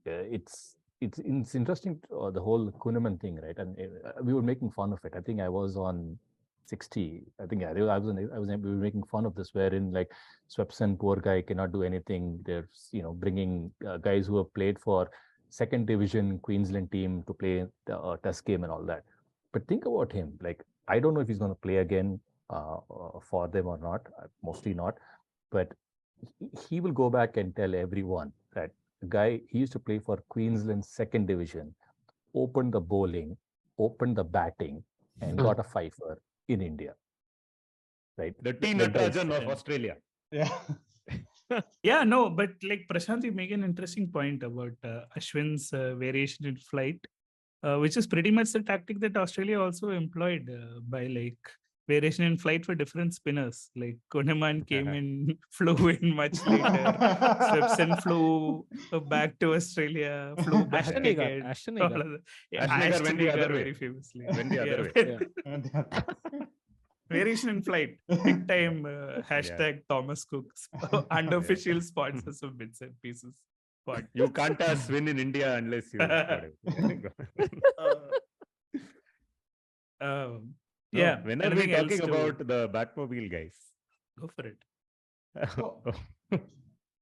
it's interesting, the whole Kuhneman thing, right? And we were making fun of it. I think I was on 60. I think we were making fun of this, wherein like Swepson, poor guy, cannot do anything. They're bringing guys who have played for second division Queensland team to play the test game and all that. But think about him. Like, I don't know if he's going to play again for them or not. Mostly not. But he will go back and tell everyone that the guy, he used to play for Queensland second division, opened the bowling, opened the batting, and got a fifer in India. Right? The T. Natarajan of Australia. Yeah. Yeah, no, but like Prashant, you make an interesting point about Ashwin's variation in flight, which is pretty much the tactic that Australia also employed by like variation in flight for different spinners. Like Kuhneman came in, flew in much later. Swepson flew back to Australia, flew back Ashton again. Ashton all of that. Yeah, Ashton Agar went the Agar other way. very famously. Went the other way. Yeah. Variation in flight, big time hashtag Thomas Cook's unofficial sponsors of bits and pieces. But You can't win in India unless you. yeah. When are we anything else talking to- about the Batmobile guys? Go for it.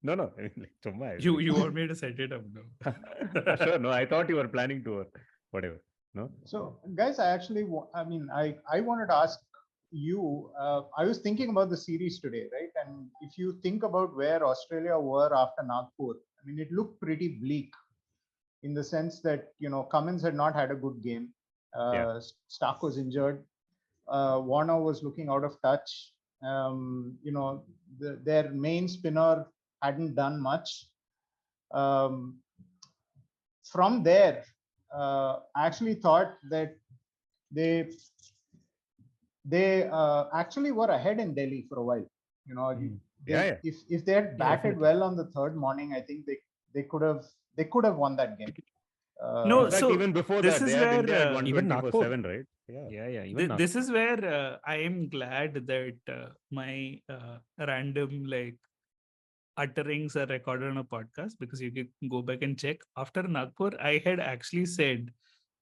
No. I mean, like, chumma, You want me to set it up now? Sure. No, I thought you were planning to, or whatever. No. So, guys, I wanted to ask you. I was thinking about the series today, right? And if you think about where Australia were after Nagpur, I mean, it looked pretty bleak in the sense that Cummins had not had a good game. Stark was injured. Warner was looking out of touch. Their main spinner hadn't done much. From there, I actually thought that they actually were ahead in Delhi for a while. If they had batted well on the third morning, I think they could have won that game. No, In fact, so even before this that, is they had where, India at even 124/7, right? Yeah. Even this is where I am glad that my random like utterings are recorded on a podcast, because you can go back and check. After Nagpur, I had actually said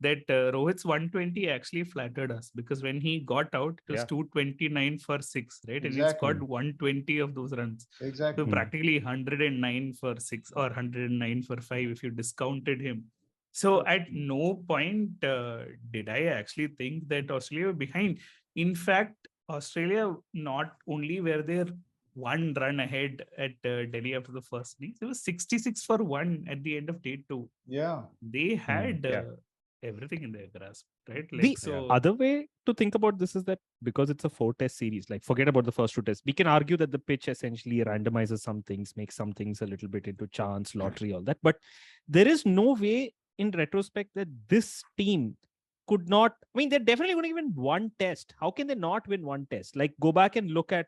that Rohit's 120 actually flattered us, because when he got out, it was Yeah. 229 for 6, right? And he Exactly. scored 120 of those runs. Exactly. So practically 109 for 6 or 109 for 5 if you discounted him. So at no point did I actually think that Australia were behind. In fact, Australia not only were there one run ahead at Delhi after the first innings, it was 66 for 1 at the end of day 2. Yeah. They had Yeah. everything in their grasp, right? The Like, so other way to think about this is that because it's a 4-test series, like forget about the first 2 tests. We can argue that the pitch essentially randomizes some things, makes some things a little bit into chance, lottery, all that. But there is no way in retrospect that this team could not. I mean, they're definitely going to win one test. How can they not win one test? Like, go back and look at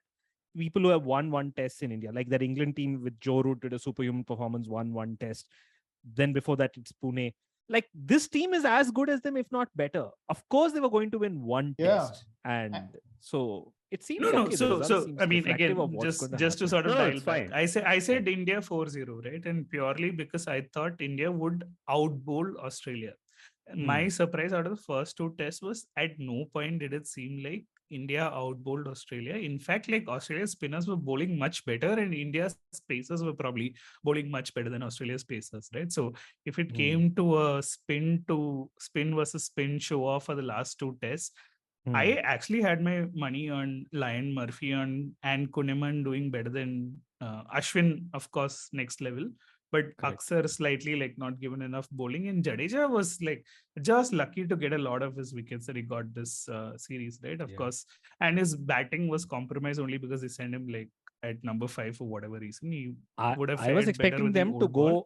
people who have won one test in India, like that England team with Joe Root did a superhuman performance, won one test. Then before that, it's Pune. Like, this team is as good as them, if not better. Of course, they were going to win one Yeah. test, and so it seems no. okay. The So result seems I mean, reflective again, of what's going just to happen. sort of No, dial it's back, fine. I said India 4-0, right? And purely because I thought India would outbowl Australia. My surprise out of the first 2 tests was at no point did it seem like India outbowled Australia. In fact, like, Australia's spinners were bowling much better, and India's pacers were probably bowling much better than Australia's pacers, right? So if it came to a spin versus spin show off for the last 2 tests, I actually had my money on Lion Murphy and Kuneman doing better than Ashwin, of course, next level. But Correct. Aksar slightly like not given enough bowling, and Jadeja was like just lucky to get a lot of his wickets that he got this series, right? Of course, and his batting was compromised only because they sent him like at number 5 for whatever reason. He would have I was fared better expecting with the them to old ball. go.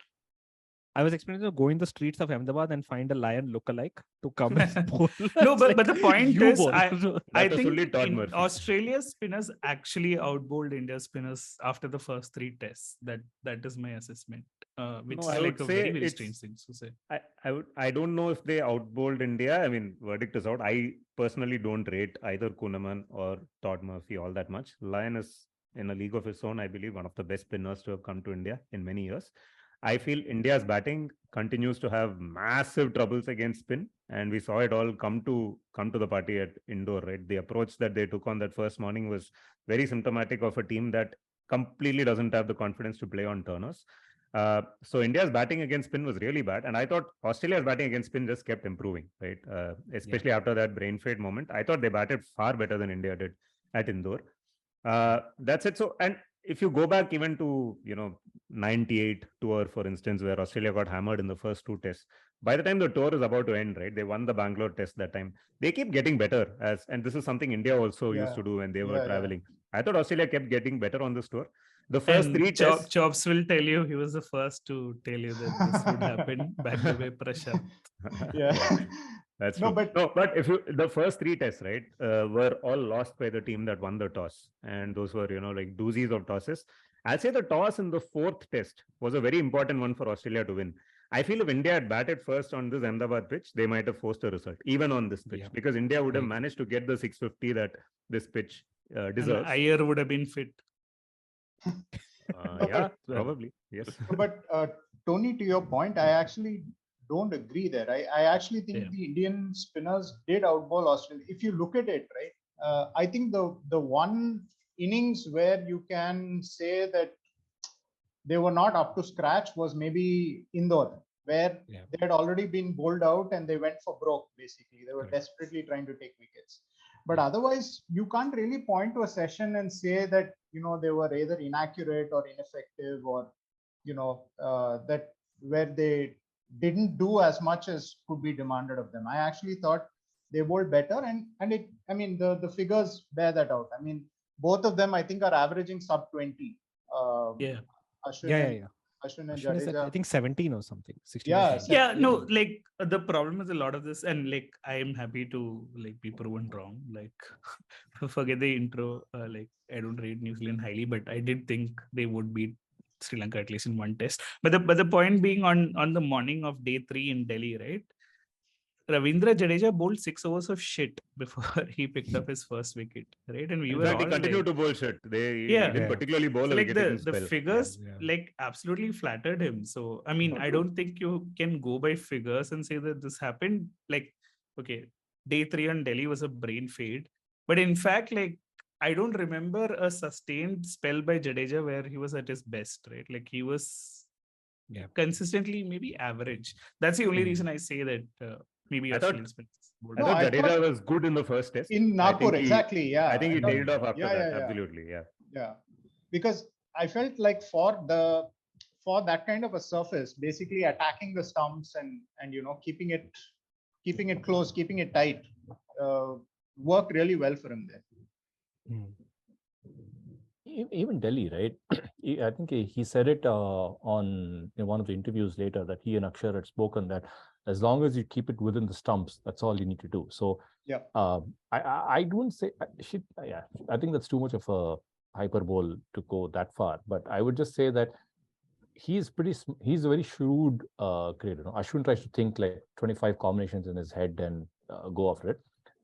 I was expecting them to go in the streets of Ahmedabad and find a lion lookalike to come and bowl. No, It's but like, the point you is, bowl. I That was only think Todd in Murphy. Australia's spinners actually outbowled India's spinners after the first 3 tests. That is my assessment, which No, is I like would a say very it's- strange thing to say. I don't know if they outbowled India. I mean, verdict is out. I personally don't rate either Kunaman or Todd Murphy all that much. Lion is in a league of his own, I believe, one of the best spinners to have come to India in many years. I feel India's batting continues to have massive troubles against spin, and we saw it all come to the party at Indore, right? The approach that they took on that first morning was very symptomatic of a team that completely doesn't have the confidence to play on turners. So India's batting against spin was really bad, and I thought Australia's batting against spin just kept improving, right? Especially after that brain fade moment. I thought they batted far better than India did at Indore. That's it. So, and if you go back even to 98 tour, for instance, where Australia got hammered in the first 2 tests, by the time the tour is about to end, right, they won the Bangalore test that time. They keep getting better, and this is something India also used to do when they were traveling. I thought Australia kept getting better on this tour. The first 3 tests, Chops will tell you, he was the first to tell you that this would happen. By the way, Prashant. That's No, true. But if you the first 3 tests, right, were all lost by the team that won the toss, and those were like doozies of tosses. I'll say the toss in the 4th test was a very important one for Australia to win. I feel if India had batted first on this Ahmedabad pitch, they might have forced a result, even on this pitch, because India would have managed to get the 650 that this pitch deserves. And Iyer would have been fit. Yeah, probably. Yes. But Tony, to your point, I actually don't agree there. I actually think the Indian spinners did outball Australia. If you look at it, right, I think the one innings where you can say that they were not up to scratch was maybe Indore, where they had already been bowled out and they went for broke, basically. They were desperately trying to take wickets. But otherwise, you can't really point to a session and say that, they were either inaccurate or ineffective, or, that where they didn't do as much as could be demanded of them. I actually thought they bowled better, and it, I mean, the figures bear that out. I mean, both of them, I think, are averaging sub 20. Ashwin and Ashwin is at, I think 17 or something. 16 or 17. No, like the problem is a lot of this, and like I am happy to like be proven wrong. Like forget the intro. Like I don't rate New Zealand highly, but I did think they would beat Sri Lanka at least in one test. But the point being on the morning of day 3 in Delhi, right? Ravindra Jadeja bowled 6 overs of shit before he picked up his first wicket, right? And we In were fact, he all continued like, to bowl shit. He Yeah. didn't particularly bowl so a like wicket-taking the spell. figures Yeah. like absolutely flattered him. So I mean, I don't think you can go by figures and say that this happened. Like, okay, day 3 on Delhi was a brain fade, but in fact, like, I don't remember a sustained spell by Jadeja where he was at his best, right? Like he was consistently maybe average. That's the only reason I say that maybe I thought- Australian spinners bowled I No, thought I Jadeja thought- was good in the first test. In I Nagpur, think he- exactly. Yeah. I think he thought- tailed off after yeah, that. yeah, yeah. Absolutely, yeah. Yeah, because I felt like for that kind of a surface, basically attacking the stumps and keeping it close, keeping it tight, worked really well for him there. Even Delhi, right? I think he said it on in one of the interviews later that he and Akshar had spoken that as long as you keep it within the stumps, that's all you need to do. So Yeah. I don't say I think that's too much of a hyperbole to go that far. But I would just say that he's a very shrewd creator. Ashwin tries to think like 25 combinations in his head and go after it.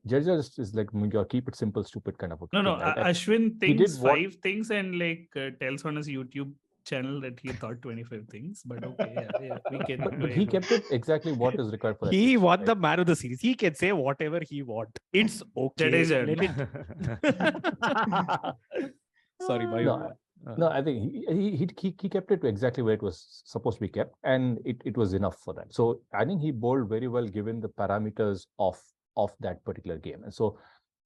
Jadeja is like your keep it simple, stupid kind of a No, thing, right? Ashwin did thinks what- 5 things and like tells on his YouTube channel that he thought 25 things. But okay, yeah, we can. But he kept it exactly what is required for that. He pitch, won right? the man of the series. He can say whatever he want. It's okay. Jadeja. Let it. Sorry, my No, I think he kept it to exactly where it was supposed to be kept, and it was enough for that. So I think he bowled very well given the parameters of that particular game. And so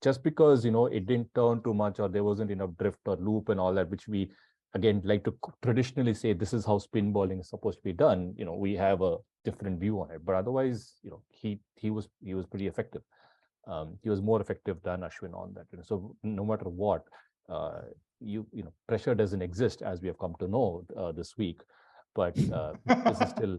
just because it didn't turn too much or there wasn't enough drift or loop and all that, which we again like to traditionally say this is how spin bowling is supposed to be done, we have a different view on it. But otherwise, he was pretty effective. He was more effective than Ashwin on that. And so no matter what, pressure doesn't exist, as we have come to know this week. But this is still.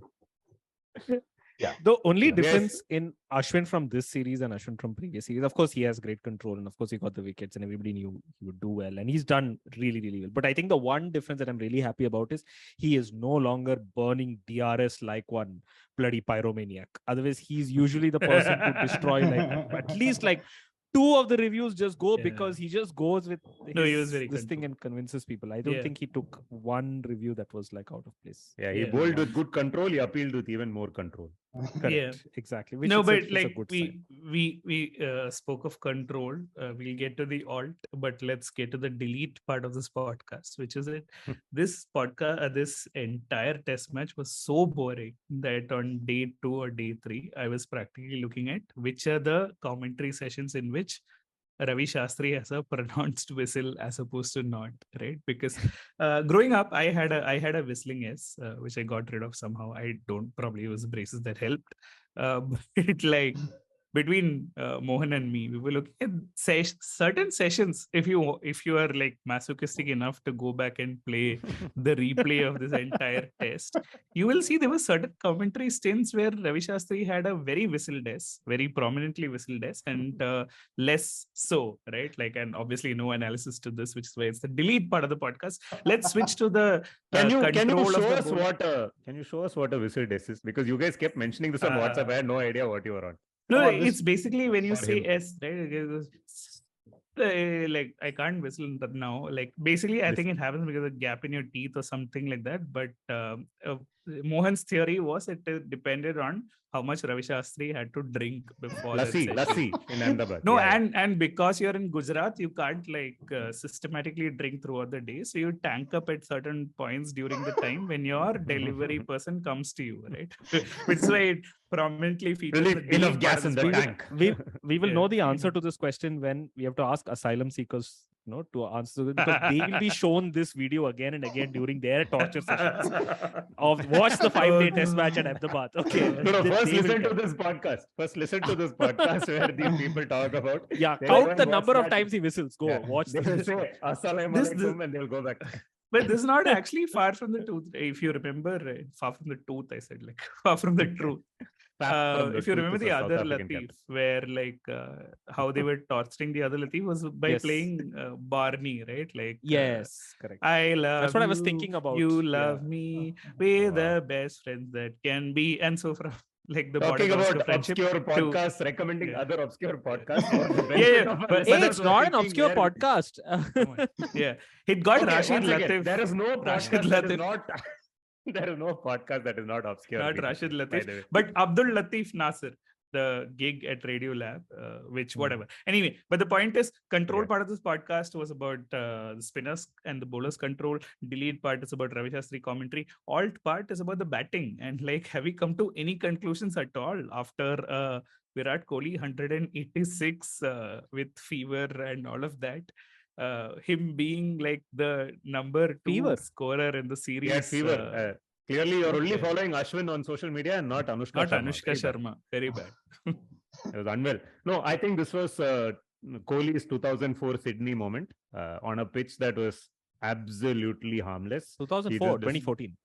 Yeah. The only Yes. difference in Ashwin from this series and Ashwin from previous series, of course, he has great control, and of course, he got the wickets, and everybody knew he would do well, and he's done really, really well. But I think the one difference that I'm really happy about is he is no longer burning DRS like one bloody pyromaniac. Otherwise, he's usually the person to destroy at least 2 of the reviews just go because he just goes with he was very this thing and convinces people. I don't think he took one review that was out of place. Yeah, he bowled with good control. He appealed with even more control. Correct. Yeah. Exactly. But it's a good sign. we spoke of control. We'll get to the alt, but let's get to the delete part of this podcast, which is it. This podcast, this entire test match was so boring that on day 2 or day 3, I was practically looking at which are the commentary sessions in which Ravi Shastri has a pronounced whistle as opposed to not, right? Because growing up, I had a whistling S, which I got rid of somehow. I don't probably use braces that helped. But between Mohan and me, we were looking at certain sessions. If you are masochistic enough to go back and play the replay of this entire test, you will see there were certain commentary stints where Ravi Shastri had a very whistled S, very prominently whistled S, and less so, right? And obviously no analysis to this, which is why it's the delete part of the podcast. Let's switch to the Can you control show of the us ball. can you show us what a whistle desk is? Because you guys kept mentioning this on WhatsApp. I had no idea what you were on. No, Oh, it's basically when you for say him. S, right? I can't whistle that now. Basically, I think it happens because of a gap in your teeth or something like that. But Mohan's theory was it depended on how much Ravi Shastri had to drink before that session. Lassi in Ahmedabad. No, Yeah, and because you're in Gujarat, you can't systematically drink throughout the day. So you tank up at certain points during the time when your delivery person comes to you, right? Which is why it prominently features Really the delete enough part gas of in this the podcast. tank. We will Yeah. know the answer to this question when we have to ask asylum seekers to answer it, because they will be shown this video again and again during their torture sessions of watch the 5-day test match at Ahmedabad. Okay. No, They first will listen to tell. this podcast. First listen to this podcast where these people talk about. Yeah, They'll go count and the watch number of that. times he whistles. Go Yeah, watch they this. will say Assalamu This- alaikum and they'll go back. But this is not actually far from the truth. If you remember, far from the tooth, I said, far from the truth. From the If you truth remember is the a South other African Latif, captain. where how they were torturing the other Latif was by Yes. playing Barney, right? Yes, correct. I love That's what I was you, thinking about. You Yeah. love me. We're Wow. the best friends that can be. And so from like the Talking border about friendship. obscure podcasts, recommending Yeah. other obscure podcasts. For the Yeah, benefit yeah, of our but Hey, listeners it's who are not an thinking obscure where- podcast. Come on. Yeah, it got Okay, Rashid once again, Latif. there is no Rashid podcast that is Latif. not. There is no podcast that is not obscure. Not by Rashid the Latif, way. but Abdul Latif Nasir, the gig at Radio Lab, which whatever. Anyway, but the point is, control Yeah. part of this podcast was about the spinners and the bowlers control. Delete part is about Ravi Shastri commentary. Alt part is about the batting. And like, have we come to any conclusions at all after Virat Kohli 186 with fever and all of that? Him being like the number 2 Fever. scorer in the series. He had fever. Clearly, you're only yeah. following Ashwin on social media and not Anushka Not Sharma. Anushka Very bad. Sharma. Very bad. It was unwell. No, I think this was Kohli's 2004 Sydney moment on a pitch that was absolutely harmless. 2004, He just- 2014.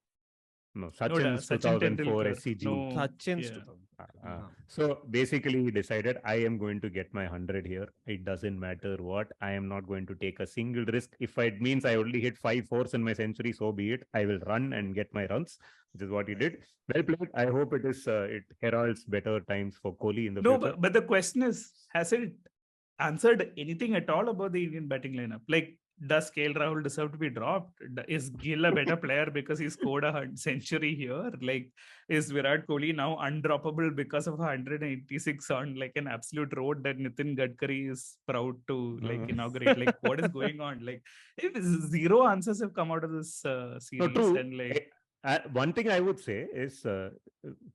No, No, Sachin's Sachin 2004 Tendulkar. SCG. No, Sachin's yeah. 2000. So basically, he decided, I am going to get my 100 here. It doesn't matter what. I am not going to take a single risk. If it means I only hit 5 fours in my century, so be it. I will run and get my runs, which is what he did. Well played. I hope it heralds better times for Kohli in the No, future. but the question is, has it answered anything at all about the Indian batting lineup? Like, does KL Rahul deserve to be dropped? Is Gill a better player because he scored a century here? Like, is Virat Kohli now undroppable because of 186 on like an absolute road that Nitin Gadkari is proud to like inaugurate? Like, what is going on? Like, zero answers have come out of this series. No, true. And like, One thing I would say is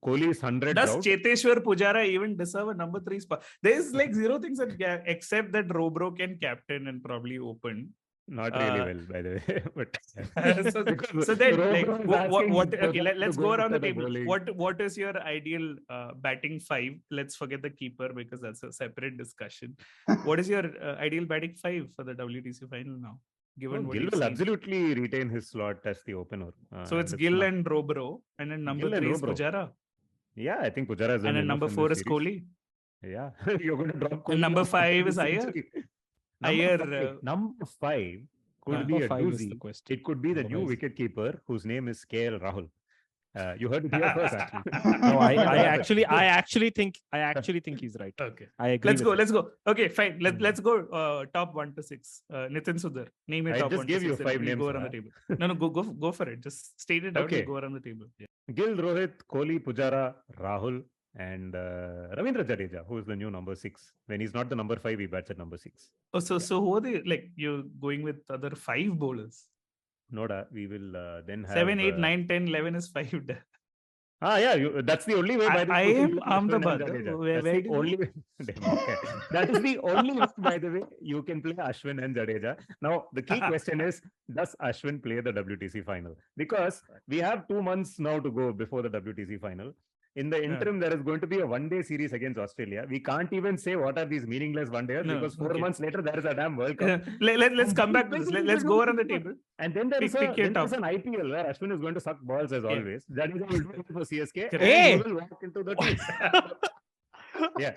Kohli's 100 does drought. Cheteshwar Pujara even deserve a number 3 spot? There's like zero things that except that Robro can captain and probably open. Not really well, by the way. But so then, like, Robro is what? asking Okay, Gautam let's to go go around the after the table. bowling. What is your ideal batting 5? Let's forget the keeper because that's a separate discussion. What is your ideal batting 5 for the WTC final now? Given what Gill you've will seen? absolutely retain his slot as the opener. So it's Gill and Robro, and then number Gill and 3 is Robro. Pujara, Yeah, I think Pujara is and then number 4 is Kohli. Yeah, you're going to drop Kohli. And number now 5 after is the Iyer. century. Iyer, Number 5 could be Number a 5 is the doozy. question. It could be the Number new 5. wicketkeeper whose name is KL Rahul. You heard it here first. No, I actually think he's right. Okay. I agree. Let's go. Okay, fine. Let's go top 1 to 6. Nitin Sudhar, name your I top just 1 to gave 6. you and 5 we'll names, go around the table. No, go for it. Just state it out. Okay. We'll go around the table. Yeah. Gill, Rohit, Kohli, Pujara, Rahul, and Ravindra Jadeja, who is the new number 6. When he's not the number 5, he bats at number 6. Oh, so who are they? Like, you're going with other 5 bowlers? Noda, we will then have 7, 8, 9, 10, 11 is 5. Yeah, that's the only way. By the I way, am Ashwin and Ahmedabad. Jadeja. Where That's do the you only way. Okay. That is the only way, by the way, you can play Ashwin and Jadeja. Now, the key question is, does Ashwin play the WTC final? Because we have 2 months now to go before the WTC final. In the interim, there is going to be a one-day series against Australia. We can't even say what are these meaningless one-dayers because 4 months later, there is a damn World Cup. Let's come back to this. Let's go around the table. And then there is Pick your an top. IPL where Ashwin is going to suck balls as always. Jadeja will do it for CSK. And Hey! he will walk into the team. Yeah.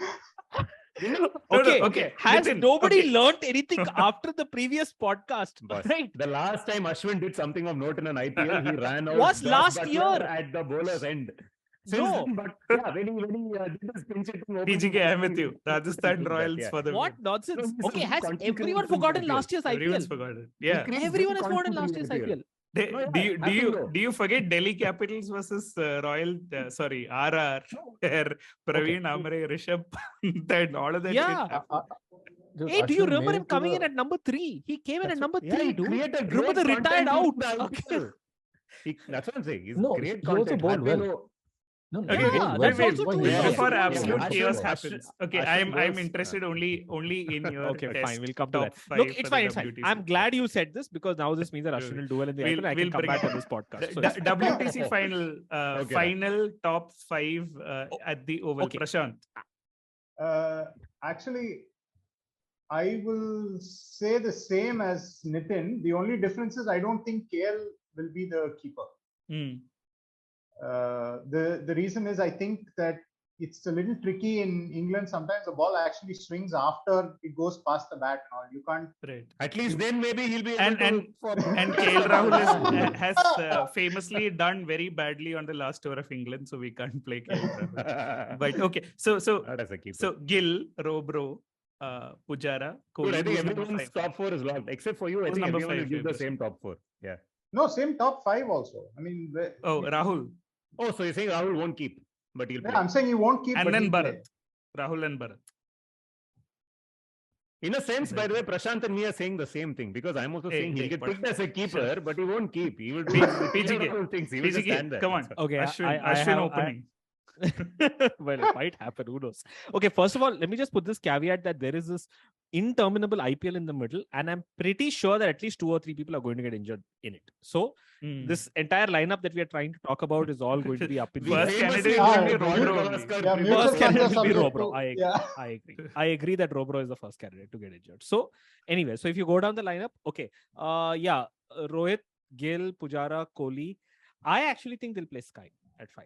Okay. Has Nitin, nobody okay. learnt anything after the previous podcast? Boss, Right. the last time Ashwin did something of note in an IPL, he ran out Was Josh last Butler year. at the bowler's end. Since No. then, but yeah, when he did this pinch hitting opening, PGK, I'm with you. Rajasthan he did that, Royals yeah. for the What nonsense? No, he's Okay, a has country everyone cricket forgotten IPL. last year's Everyone's IPL? forgotten. Yeah. creates Everyone has good forgotten content last in year's IPL. IPL. No, yeah, Do you forget Delhi Capitals versus RR, where Praveen Amre, Rishabh Pant and all of that Yeah. shit happened. Dude, Hey, do you Ashwin remember made him it to coming the- in at number 3? He came in at number 3, Yeah, he dude. created Remember the great retired content out? in the IPL. That's what I'm saying. He's No, great he also content. bowled well. Harvino- No, Okay, Yeah, he bowled that's well. also Why true. he Yeah, bowled Before yeah. absolute Ashwin- chaos Ashwin- happens. Okay, Ashwin I'm was- interested only in your Okay, test fine. We'll come to top that. 5 Look, for it's the fine. It's fine. WTC. I'm glad you said this because now this means that Ashwin will do well in the IPL and I can We'll come bring back it. on this podcast. So The it's- WTC final, Okay. final top 5 at the Oval. Okay. Prashant. Actually, I will say the same as Nitin. The only difference is I don't think KL will be the keeper. Hmm. The reason is I think that it's a little tricky in England. Sometimes the ball actually swings after it goes past the bat. Now you can't. Right. At least then maybe he'll be able And KL Rahul has famously done very badly on the last tour of England, so we can't play KL Rahul. But okay, so Gill, Robro, Pujara, Kohli. Dude, I think everyone's top 4 is locked, except for you. I think everyone will give the same top 4. Yeah. No, same top 5 also. I mean. Rahul. Oh, so you're saying Rahul won't keep, but he'll play. Yeah, I'm saying he won't keep. And then Bharat. Rahul and Bharat. In a sense, by the way, Prashant and me are saying the same thing, because I'm also saying he'll get picked as a keeper, but he won't keep. He will be PGK. He will just stand there. Come on. Okay, Ashwin opening. Well, it might happen. Who knows? Okay, first of all, let me just put this caveat that there is this interminable IPL in the middle, and I'm pretty sure that at least 2 or 3 people are going to get injured in it. So this entire lineup that we are trying to talk about is all going to be up in the air. First candidate will be Robro. First candidate will be Robro. I agree that Robro is the first candidate to get injured. So anyway, so if you go down the lineup, okay, Rohit, Gill, Pujara, Kohli. I actually think they'll play Sky at 5.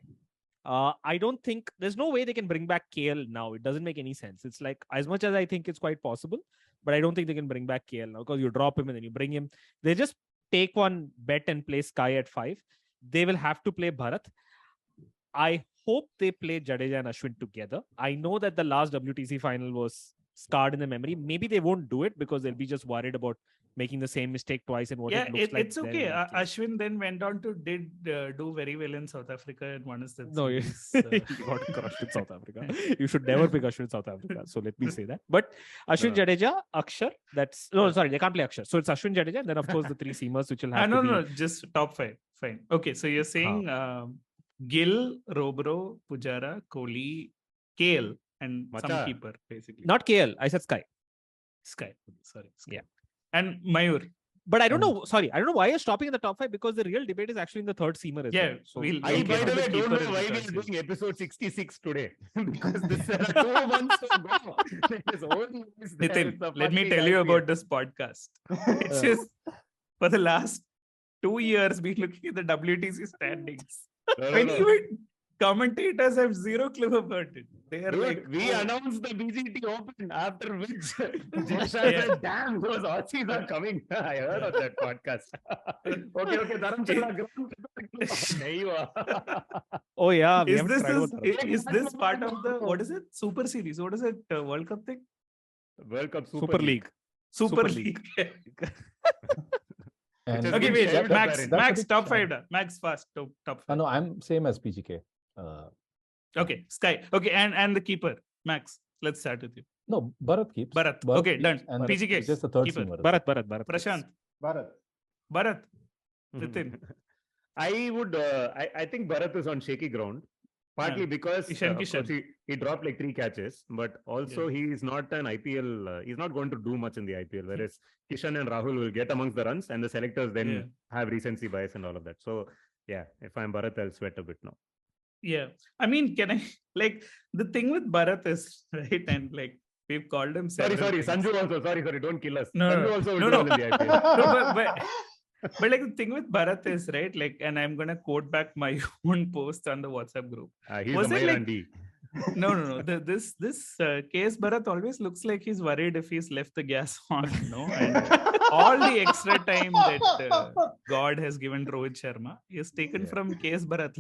I don't think there's no way they can bring back KL now. It doesn't make any sense. It's like, as much as I think it's quite possible, but I don't think they can bring back KL now, because you drop him and then you bring him. They just take one bet and play Sky at 5. They will have to play Bharat. I hope they play Jadeja and Ashwin together. I know that the last WTC final was scarred in the memory. Maybe they won't do it because they'll be just worried about making the same mistake twice and what it looks like. It's okay. Ashwin then went on to do very well in South Africa and won us that. No, he got crushed in South Africa. You should never pick Ashwin in South Africa. So let me say that. But Ashwin, Jadeja, Akshar. Sorry, they can't play Akshar. So it's Ashwin, Jadeja, and then of course the 3 seamers which will have to be. No, just top 5. Fine. Okay, so you're saying Gill, Robro, Pujara, Kohli, KL, and some keeper basically. Not KL. I said Sky. Sky. Sorry. Sky. Yeah. And Mayur. But I don't know. Sorry, I don't know why you're stopping in the top 5, because the real debate is actually in the 3rd seamer as well. So I, by the way, don't know why we're doing episode 66 today. Because this is 2 months ago. Nitin, let me tell you about this podcast. It's just for the last 2 years been looking at the WTC standings. Even commentators have zero clue about it. They are we announced the BGT Open, after which Jesha said, damn, those Aussies are coming. I heard of that podcast. Okay, Dharamchala. Oh yeah. Is this part of the, what is it? Super Series? What is it? World Cup thing? World Cup Super League. Super League. Okay, wait, Max, top 5. Max, fast, top 5. No, I'm same as PGK. Okay, Sky. Okay, and the keeper, Max. Let's start with you. No, Bharat keeps. Bharat. Okay, done. PGK. Just the 3rd keeper. seamer. Bharat. Prashant. Bharat. Nitin. I would. I think Bharat is on shaky ground. Partly because he dropped like 3 catches, but also he is not an IPL. He's not going to do much in the IPL. Whereas Kishan and Rahul will get amongst the runs, and the selectors then have recency bias and all of that. So yeah, if I'm Bharat, I'll sweat a bit now. Yeah, I mean, can I the thing with Bharat is right, and we've called him. Sorry, Sanju also. Sorry, don't kill us. No, Sanju also will do well in the IPL. No, but the thing with Bharat is right, and I'm gonna quote back my own post on the WhatsApp group. Was it No. This KS Bharat always looks like he's worried if he's left the gas on, and all the extra time that God has given Rohit Sharma is taken from KS Bharat.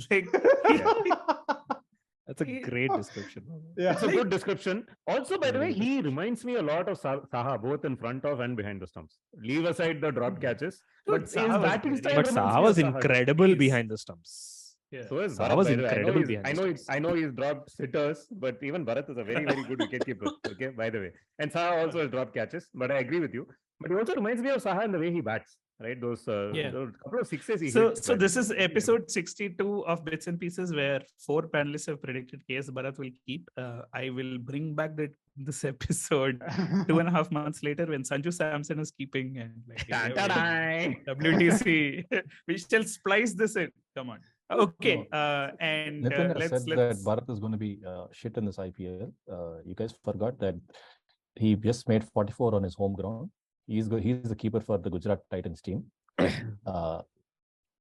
That's a great description. Yeah, it's a good description. Also, by the way, he reminds me a lot of Saha, both in front of and behind the stumps. Leave aside the drop catches, but his batting style. But Saha was incredible behind the stumps. Yeah. So is Bharat, was incredible behind the stumps. I know he's dropped sitters, but even Bharat is a very, very good wicketkeeper. Okay, by the way, and Saha also has dropped catches. But I agree with you. But he also reminds me of Saha in the way he bats. Right, those couple of sixes he hit. So this is episode 62 of Bits and Pieces, where 4 panelists have predicted KS Bharat will keep. I will bring back this episode 2.5 months later when Sanju Samson is keeping, and WTC. We shall splice this in. Come on. Okay, and Nitin said that Bharat is going to be shit in this IPL. You guys forgot that he just made 44 on his home ground. He's the keeper for the Gujarat Titans team.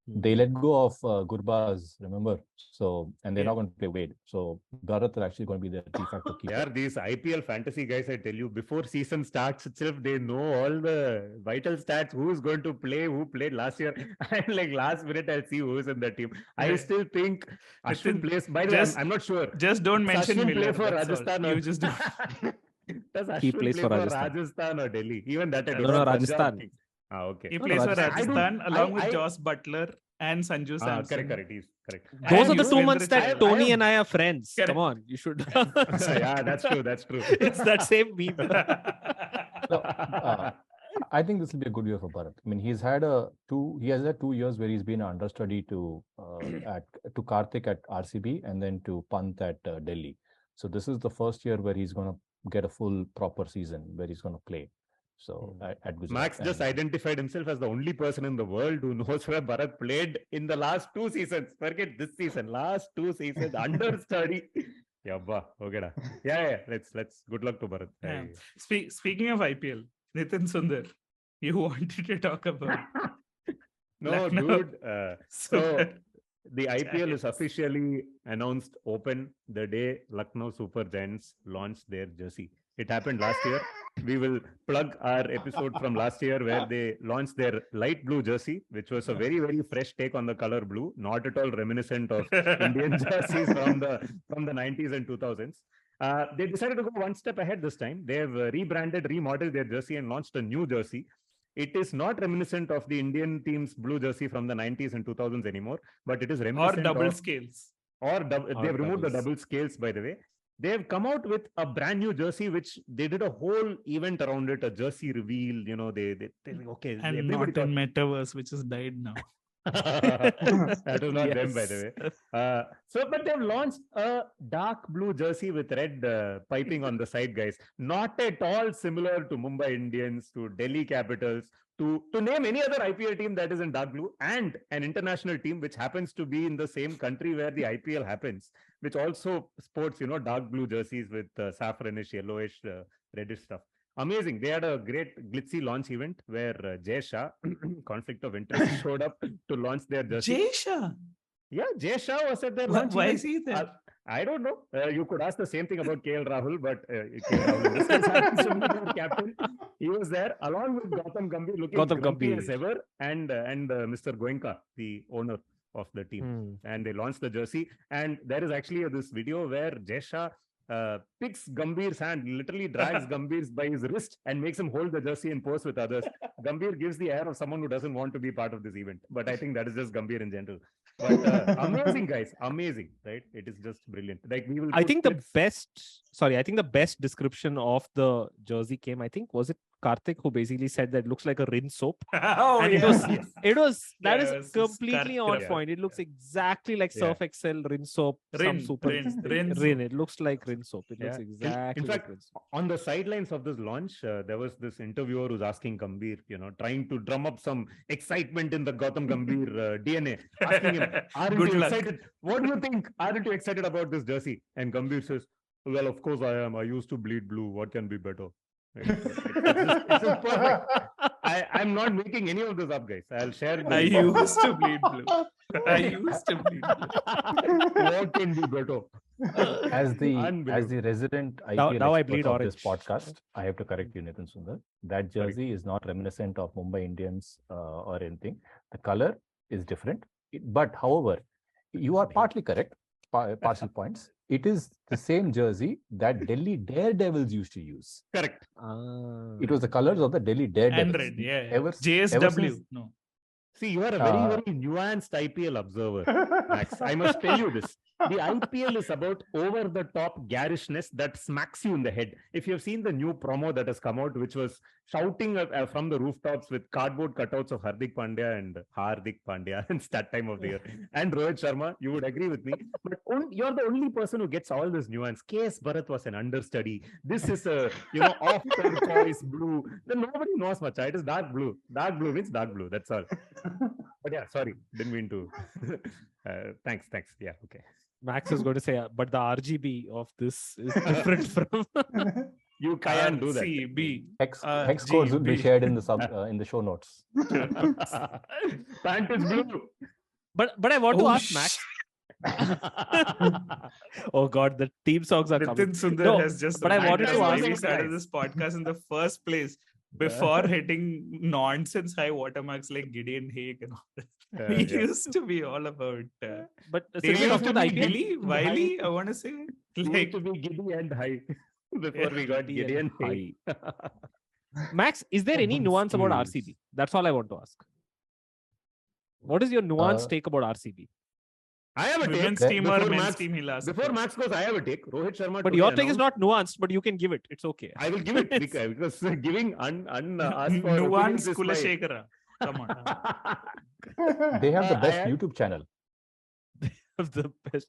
They let go of Gurbaz, remember? So, and they're not going to play Wade. So, Bharat are actually going to be the de facto keeper. They are these IPL fantasy guys, I tell you, before season starts itself, they know all the vital stats, who's going to play, who played last year. And like last minute, I'll see who's in the team. I still think Ashwin plays, by the way, I'm not sure. Just don't mention Ashwin Miller. play for Rajasthan. You just do. Does Ashwin He plays play for Rajasthan or Delhi? Even that I don't No, know. Rajasthan. Okay. He plays for Rajasthan along with I- Joss Butler and Sanju Samson. Correct. He's correct. Those And are the 2 Yuzvendra months that Chahal. Tony and I are friends. Correct. Come on, you should. Yeah, that's true. It's that same meme. So, I think this will be a good year for Bharat. I mean, he has had 2 years where he's been an understudy to Karthik at RCB and then to Pant at Delhi. So this is the first year where he's going to get a full proper season where he's going to play. So at Gujarat. Max just identified himself as the only person in the world who knows where Bharat played in the last 2 seasons. Forget this season. Last 2 seasons, understudy. Yabba. Okay. Yeah. Let's. Good luck to Bharat. Yeah. Speaking of IPL, Nitin Sundar, you wanted to talk about. No, Lucknow. dude. So the IPL is officially announced open the day Lucknow Super Giants launched their jersey. It happened last year. We will plug our episode from last year where they launched their light blue jersey, which was a very, very fresh take on the color blue, not at all reminiscent of Indian jerseys from the 90s and 2000s. They decided to go one step ahead this time. They have rebranded, remodeled their jersey and launched a new jersey. It is not reminiscent of the Indian team's blue jersey from the 90s and 2000s anymore, but it is Or reminiscent double of, scales. they've removed the doubles. double scales, by the way. They have come out with a brand new jersey, which they did a whole event around it, a jersey reveal. You know, they okay. And everybody not in Metaverse, which has died now. that was not them, by Yes. the way. But they've launched a dark blue jersey with red piping on the side, guys. Not at all similar to Mumbai Indians, to Delhi Capitals, to name any other IPL team that is in dark blue, and an international team which happens to be in the same country where the IPL happens, which also sports, dark blue jerseys with saffronish, yellowish, reddish stuff. Amazing. They had a great glitzy launch event where Jay Shah, conflict of interest, showed up to launch their jersey. Jay Shah. Yeah, Jay Shah was at their launch Why event. is he there? I don't know. You could ask the same thing about KL Rahul, but KL Rahul in this case happens to be their captain. He was there along with Gautam Gambhir, looking Gautam grumpy Gambhir. as ever, and Mr. Goenka, the owner of the team. And they launched the jersey. And there is actually this video where Jay Shah picks Gambhir's hand, literally drags Gambhir's by his wrist and makes him hold the jersey and pose with others. Gambhir gives the air of someone who doesn't want to be part of this event. But I think that is just Gambhir in general. But amazing, guys. Amazing, right? It is just brilliant. Like we will. I put think the clips. best description of the jersey came, I think, was it Karthik who basically said that it looks like a rinse soap. Oh, And yeah. it was Yeah, that it is was completely on correct. point. It looks exactly like Yeah. Surf Excel rinse soap. Rin, some super rin. It looks like rinse soap. It looks Yeah. exactly In like fact, rinse soap. on the sidelines of this launch, there was this interviewer who's asking Gambhir, trying to drum up some excitement in the Gautam Gambhir DNA, asking him, "Aren't Good you luck. excited? What do you think? Aren't you excited about this jersey?" And Gambhir says, "Well, of course I am. I used to bleed blue. What can be better?" Right? It's just perfect. I'm not making any of this up, guys. I'll share. I used to bleed blue. I used to bleed blue. What can be better? As the Unbelievable. resident Now IPL I expert bleed of this orange. podcast, I have to correct you, Nitin Sundar. That jersey is not reminiscent of Mumbai Indians or anything. The color is different. But however, you are partly correct, partial points. It is the same jersey that Delhi Daredevils used to use. Correct. It was the colors of the Delhi Daredevils. And red, yeah. Ever JSW. since- No. See, you are a very, very nuanced IPL observer, Max. I must tell you this. The IPL is about over-the-top garishness that smacks you in the head. If you have seen the new promo that has come out, which was shouting from the rooftops with cardboard cutouts of Hardik Pandya, and it's that time of the year, and Rohit Sharma, you would agree with me. But you're the only person who gets all this nuance. KS Bharat was an understudy. This is a, off turquoise blue. Then nobody knows much. It is dark blue. Dark blue means dark blue. That's all. But yeah, sorry, didn't mean to. Thanks. Yeah, okay. Max is going to say, but the RGB of this is different from. You can't do that. RCB. Hex codes will be RGB. shared in the show notes. Pant is blue. But I want to Oh, ask Max. Oh God, the theme songs are coming. Nitin Sundar No, has just but I wanted reminded to us why ask we you started guys. this podcast in the first place before hitting nonsense high watermarks like Gideon Haigh and all that. He used to be all about But they since we're used talking to about be IPL, Willy, Wiley, I want to say. We used Like to be giddy and high before we got Gideon Gideon Haigh. Max, is there any nuance about RCB? That's all I want to ask. What is your nuanced take about RCB? I have a take. women's team or Before men's Max- team he'll ask Before first. Max goes, I have a take. Rohit Sharma. But today your take is announced- not nuanced, but you can give it. It's okay. I will give it because giving asked for Nuance opinions is my- Kulashekara. Come on. They have the I best had- YouTube channel. The best.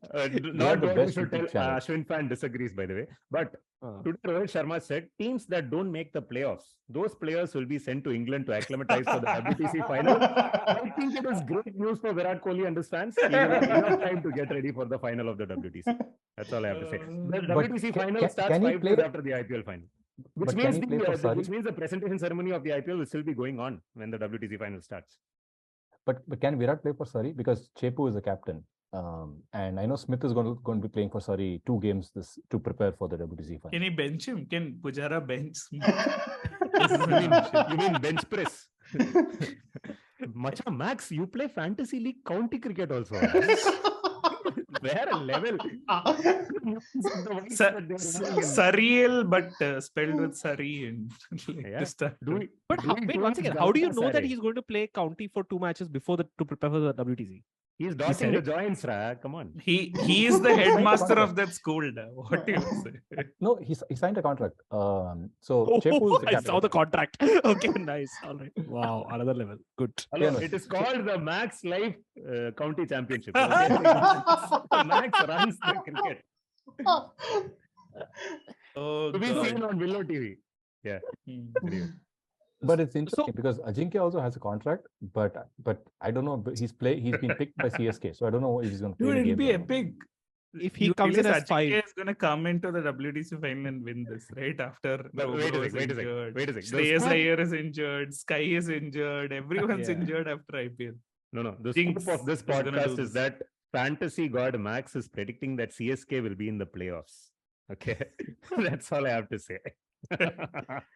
Not the what best we should tell. YouTube channel. Ashwin fan disagrees, by the way. But today Rohit Sharma said teams that don't make the playoffs, those players will be sent to England to acclimatize for the WTC final. I think it is great news for Virat Kohli and his fans. He will have enough time to get ready for the final of the WTC. That's all I have to say. The But WTC ca- final ca- starts can he 5 play- days after the IPL final. Which But can means, he play for Surrey? which means the presentation ceremony of the IPL will still be going on when the WTC final starts. But can Virat play for Surrey? Because Chepu is the captain. And I know Smith is going to be playing for Surrey 2 games to prepare for the WTC final. Can he bench him? Can Pujara bench? You mean bench press? Macha Max, you play fantasy league county cricket also. Where a level. Surreal, but spelled with Surrey and like Yeah. this stuff. But wait, once again, how do you know that he's going to play county for 2 matches before to prepare for the WTC? He's said dotting the it. joints, Ra. Come on. He is the headmaster of that school. What do you say? No, he signed a contract. So Chepu is the I captain. saw the contract. Okay, nice. All right. Wow, another level. Good. Hello, no. it is called the Max Life County Championship. Max runs the cricket. Oh, To be God. seen on Willow TV. Yeah. Anyway. But it's interesting because Ajinkya also has a contract, but I don't know. But he's been picked by CSK, so I don't know if he's going to play. Dude, the it'll be games or not. epic. If he You comes in realize as 5, Ajinkya is going to come into the WTC final and win this, right? After But wait a Navro sec, is wait a sec, injured, wait a sec. The Shreyas scoop- Iyer is injured, Sky is injured, everyone's Yeah. injured after IPL. No. The Jinx scoop of this is gonna do podcast this. is that fantasy god Max is predicting that CSK will be in the playoffs. Okay. That's all I have to say.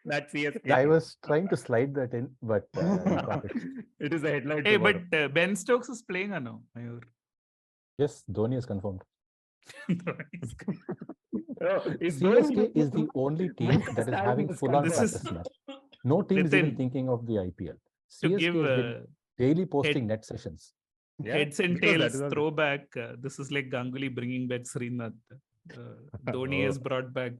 That's CSK. I was trying to slide that in, but you got it. It is the headline. Hey, tomorrow. but Ben Stokes is playing or no? Mayur? Yes, Dhoni is confirmed. Oh, is CSK is the only team that is having This full-on is- practice match. No team is even Nitin, thinking of the IPL. to CSK give has been daily posting net sessions. Yeah, heads and because that tails is all- throwback. This is like Ganguly bringing back Srinath. Dhoni has brought back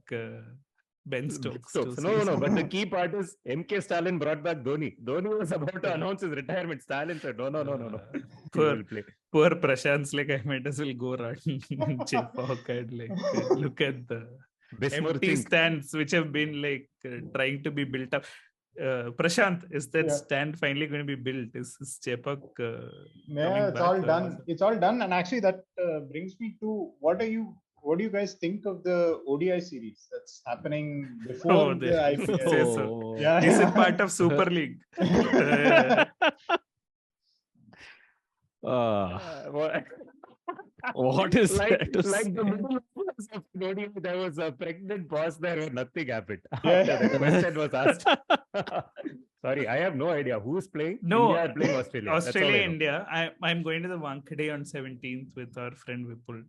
Ben Stokes. to No, but the CSK. key part is MK Stalin brought back Dhoni. Dhoni was about to announce his retirement. Stalin said, no. He Poor, will play. poor Prashant's like, I might as well go run Chepak and like look at the Bismarck empty stands which have been like trying to be built up. Prashant, is that Yeah. stand finally going to be built? Is Chepak Yeah, it's back all or done. is it- It's all done. And actually, that brings me to what do you guys think of the ODI series that's happening before Oh, the they- IPL? say so. Yeah, Is it part of Super League? What is like, that to like the say? middle of Dhoni, there was a pregnant pause there where nothing happened. Yeah. After the question was asked. Sorry, I have no idea who's playing. No, India are playing Australia. That's all I Australia, know. India. I'm going to the Wankhede on 17th with our friend Vipul.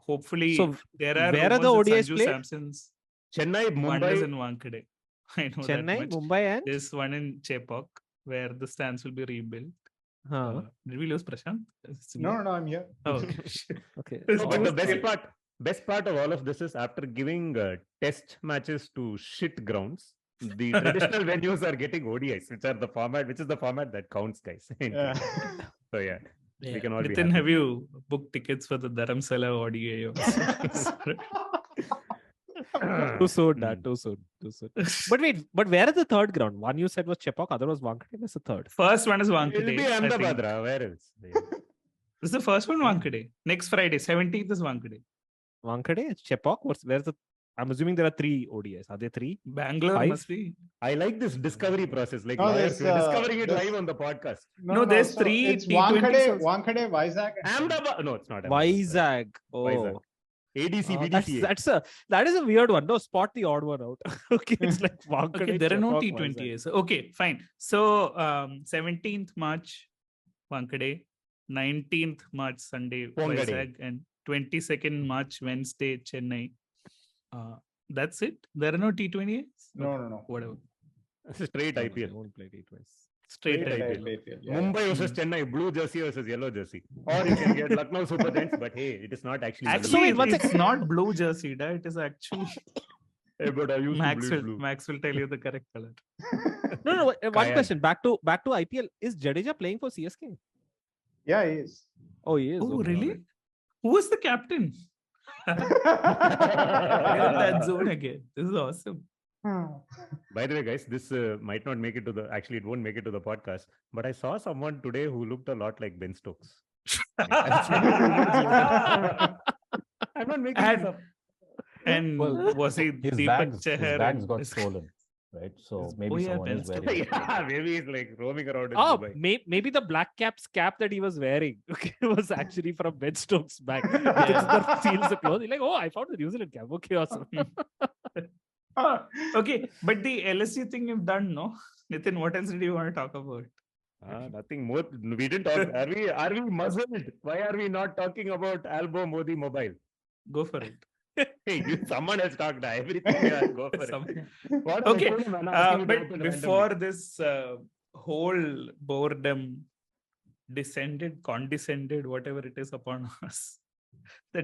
Hopefully, So, there are where are the rumors that ODIs Sanju played? Samson's Chennai, one is Mumbai. in Wankhede. I know Chennai, that much. Mumbai, and There's one in Chepak where the stands will be rebuilt. Did we lose Prashant? No, I'm here. Oh, okay. okay. No, but the Still- best part of all of this is after giving test matches to shit grounds, the traditional venues are getting ODIs, which is the format that counts, guys. Yeah. So yeah, we can all be Nitin, happy. have you booked tickets for the Dharamsala ODI? Too soon, Dad. Too soon. But wait, where is the third ground? One you said was Chepak, other was Wankhede. Where's the third? First one is It'll Wankhede. be I think. Ahmedabad, Ra. Where else? This is the first one, Wankhede. Next Friday, 17th is Wankhede. Wankhede? Chepak? Where's the I'm assuming there are 3 ODIs. Are there 3? Bangalore 5? must be. I like this discovery process. Like No, lawyers, there's, we're discovering it there's- live on the podcast. No, there's So 3 it's T20s. Wankhede, Vizag, and Ahmedabad. No, it's not Ahmedabad. Vizag. Oh. Vizag. ADC, That's that is a weird one. No, spot the odd one out. Okay, it's like Wankhede, Okay, there are no Chepauk, Vizag. T20s. Okay, fine. So 17th March, Wankhede, 19th March, Sunday, Pongade. Vizag, and 22nd March, Wednesday, Chennai. That's it. There are no T20s. no. Whatever. It's a straight No, IPL. they won't play T20s. Straight Straight IPL. IPL, yeah. Mumbai versus Chennai, blue jersey versus yellow jersey. Or you can get Lucknow Super Giants, but hey, it is not actually. Actually, wait, one it's not blue jersey. It is actually Hey, but I used Max to will, bleed blue. Max will tell you the correct color. No. One Kaya. question. Back to IPL. Is Jadeja playing for CSK? Yeah, he is. Oh, he is. Oh, Okay, really? alright. Who was the captain? We're in that zone again. This is awesome. By the way, guys, this might not make it to the. Actually, it won't make it to the podcast. But I saw someone today who looked a lot like Ben Stokes. I'm not making this up. And Well, was he His Deepak bags Chahar? got stolen, right? So maybe oh, yeah, someone Ben is Stokes. wearing it. Yeah, maybe he's like roaming around in Oh, Dubai. maybe the black cap's cap that he was wearing was actually from Ben Stokes' bag. He steals the clothes. He's like, oh, I found the New Zealand cap. Okay, awesome. Okay, but the LSU thing you've done, no? Nitin, what else did you want to talk about? Nothing more. We didn't talk. Are we muzzled? Why are we not talking about Albo Modi Mobile? Go for it. Hey, someone has talked. Everything. Yeah, go for Some- it. What Okay, I told him, I'm asking you to but open before randomly. this whole boredom condescended, whatever it is upon us, the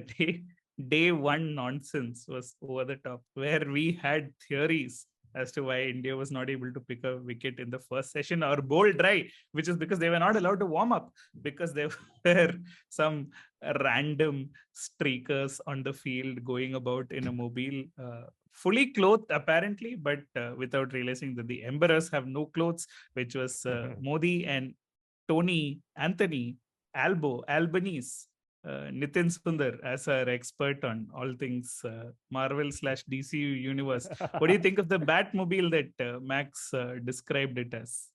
day one nonsense was over the top, where we had theories as to why India was not able to pick a wicket in the first session or bowl dry, which is because they were not allowed to warm up because there were some random streakers on the field going about in a mobile, fully clothed apparently, but without realizing that the emperors have no clothes, which was Modi and Anthony, Albanese. Nitin Sundar as our expert on all things Marvel / DC universe. What do you think of the Batmobile that Max described it as?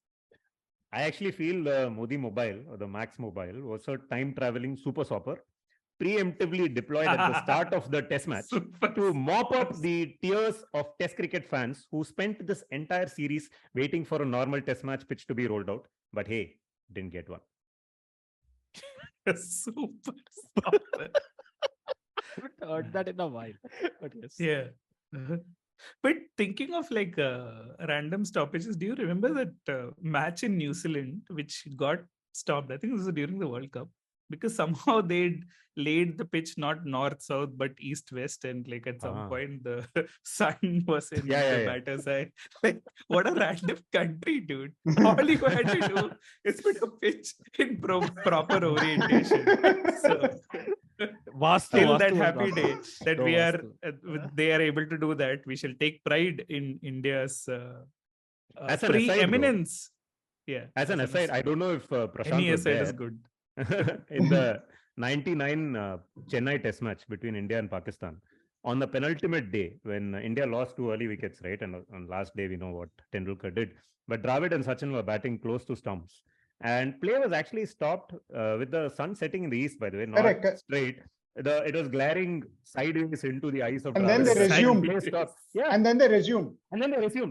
I actually feel the Modi Mobile or the Max Mobile was a time traveling super sopper preemptively deployed at the start of the test match to mop up the tears of test cricket fans who spent this entire series waiting for a normal test match pitch to be rolled out. But hey, didn't get one. Super stopper. I haven't heard that in a while. But yes. Yeah. But thinking of like random stoppages, do you remember that match in New Zealand which got stopped? I think this was during the World Cup because somehow they'd laid the pitch not north-south but east-west, and like at some point the sun was in the batter's eye. Like, what a random country, dude. All you had to do is put a pitch in proper orientation. So till that happy day that we are they are able to do that, we shall take pride in India's preeminence. Yeah. As an aside, I don't know if Prashant any was aside there is good. in the 99 Chennai test match between India and Pakistan. On the penultimate day, when India lost 2 early wickets, right? And on last day, we know what Tendulkar did. But Dravid and Sachin were batting close to stumps. And play was actually stopped with the sun setting in the east, by the way, not straight. It was glaring sideways into the eyes of and Dravid. then they resumed. Yeah. And then they resumed.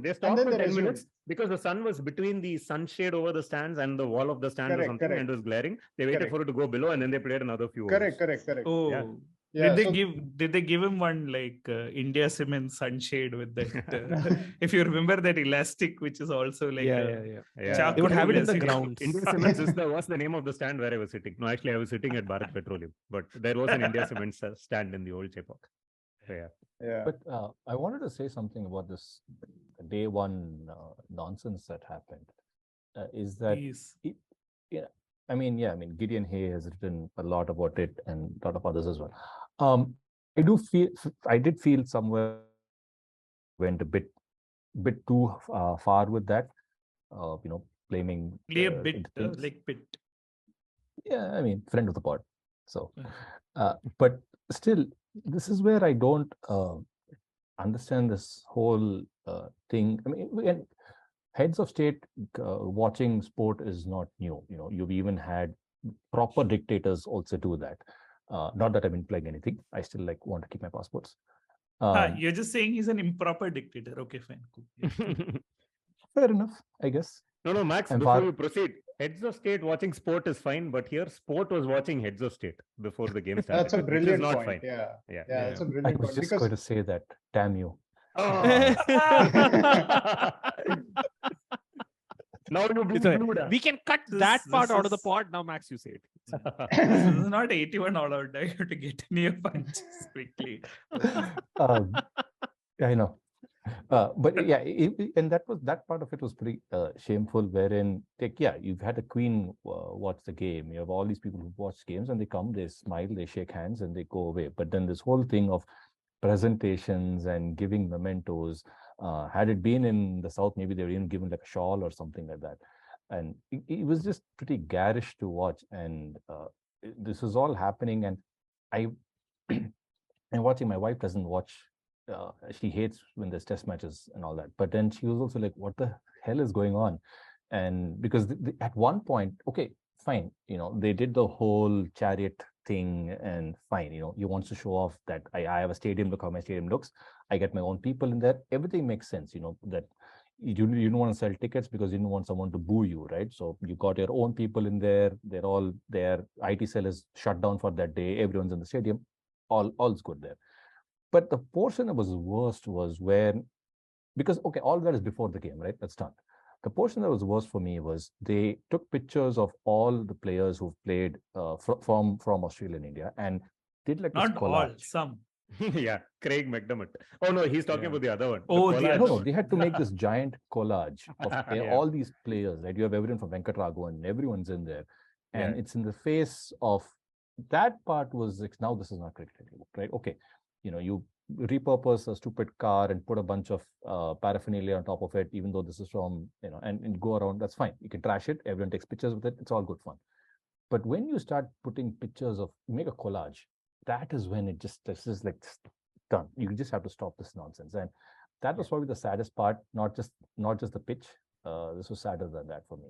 They stopped for 10 minutes because the sun was between the sunshade over the stands and the wall of the stand or something, and it was glaring. They waited for it to go below, and then they played another few overs. Correct. Oh, yeah. Did they give him one like India Cement sunshade with that? If you remember that elastic, which is also like They would have it in the ground. India Cements was the name of the stand where I was sitting. No, actually, I was sitting at Bharat Petroleum, but there was an India Cements stand in the old Chepauk. Yeah. But I wanted to say something about this day one nonsense that happened. Is that I mean, Gideon Haigh has written a lot about it, and a lot of others as well. I did feel somewhere went a bit too far with that. Blaming play a bit like bit. Yeah, I mean, friend of the pod. So, but still, this is where I don't understand this whole thing. I mean, heads of state watching sport is not new. You've even had proper dictators also do that. Not that I'm implying anything. I still want to keep my passports. You're just saying he's an improper dictator. Okay, fine. Cool. Yeah. Fair enough, I guess. No, Max, before you proceed, heads of state watching sport is fine, but here sport was watching heads of state before the game started. That's a brilliant not point. Fine. Yeah, Yeah, that's a I brilliant was point. just going to say that. Damn you. Oh. Now you we can cut that part out of the pod. Now, Max, you say it. This is not 81 all out. You have to get in your punches quickly. I know. But yeah, and that part of it was pretty shameful. Wherein, you've had a queen watch the game. You have all these people who watch games, and they come, they smile, they shake hands, and they go away. But then this whole thing of presentations and giving mementos. Had it been in the South, maybe they were even given like a shawl or something like that. And it was just pretty garish to watch. And this was all happening. And I'm watching. My wife doesn't watch. She hates when there's test matches and all that. But then she was also like, what the hell is going on? And because at one point, okay, fine, they did the whole chariot thing, and fine, he wants to show off that I have a stadium, look how my stadium looks, I get my own people in there, everything makes sense, that you don't want to sell tickets because you don't want someone to boo you, right? So you got your own people in there, they're all there, IT cell is shut down for that day, everyone's in the stadium, all's good there. But the portion that was worst was when, because okay, all that is before the game, right? That's done. The portion that was worst for me was they took pictures of all the players who've played from Australia and India and did like not this collage. All, some. Yeah, Craig McDermott. Oh no, he's talking about the other one. Oh, no, they had to make this giant collage of all these players, right? You have everyone from Venkatraghavan, everyone's in there, and it's in the face of that part. Was like, now this is not cricket anymore, right? Okay, you repurpose a stupid car and put a bunch of paraphernalia on top of it, even though this is from, and go around, that's fine. You can trash it, everyone takes pictures with it, it's all good fun. But when you start putting pictures of, make a collage, that is when this is like done. You just have to stop this nonsense. And that was probably the saddest part, not just the pitch. This was sadder than that for me.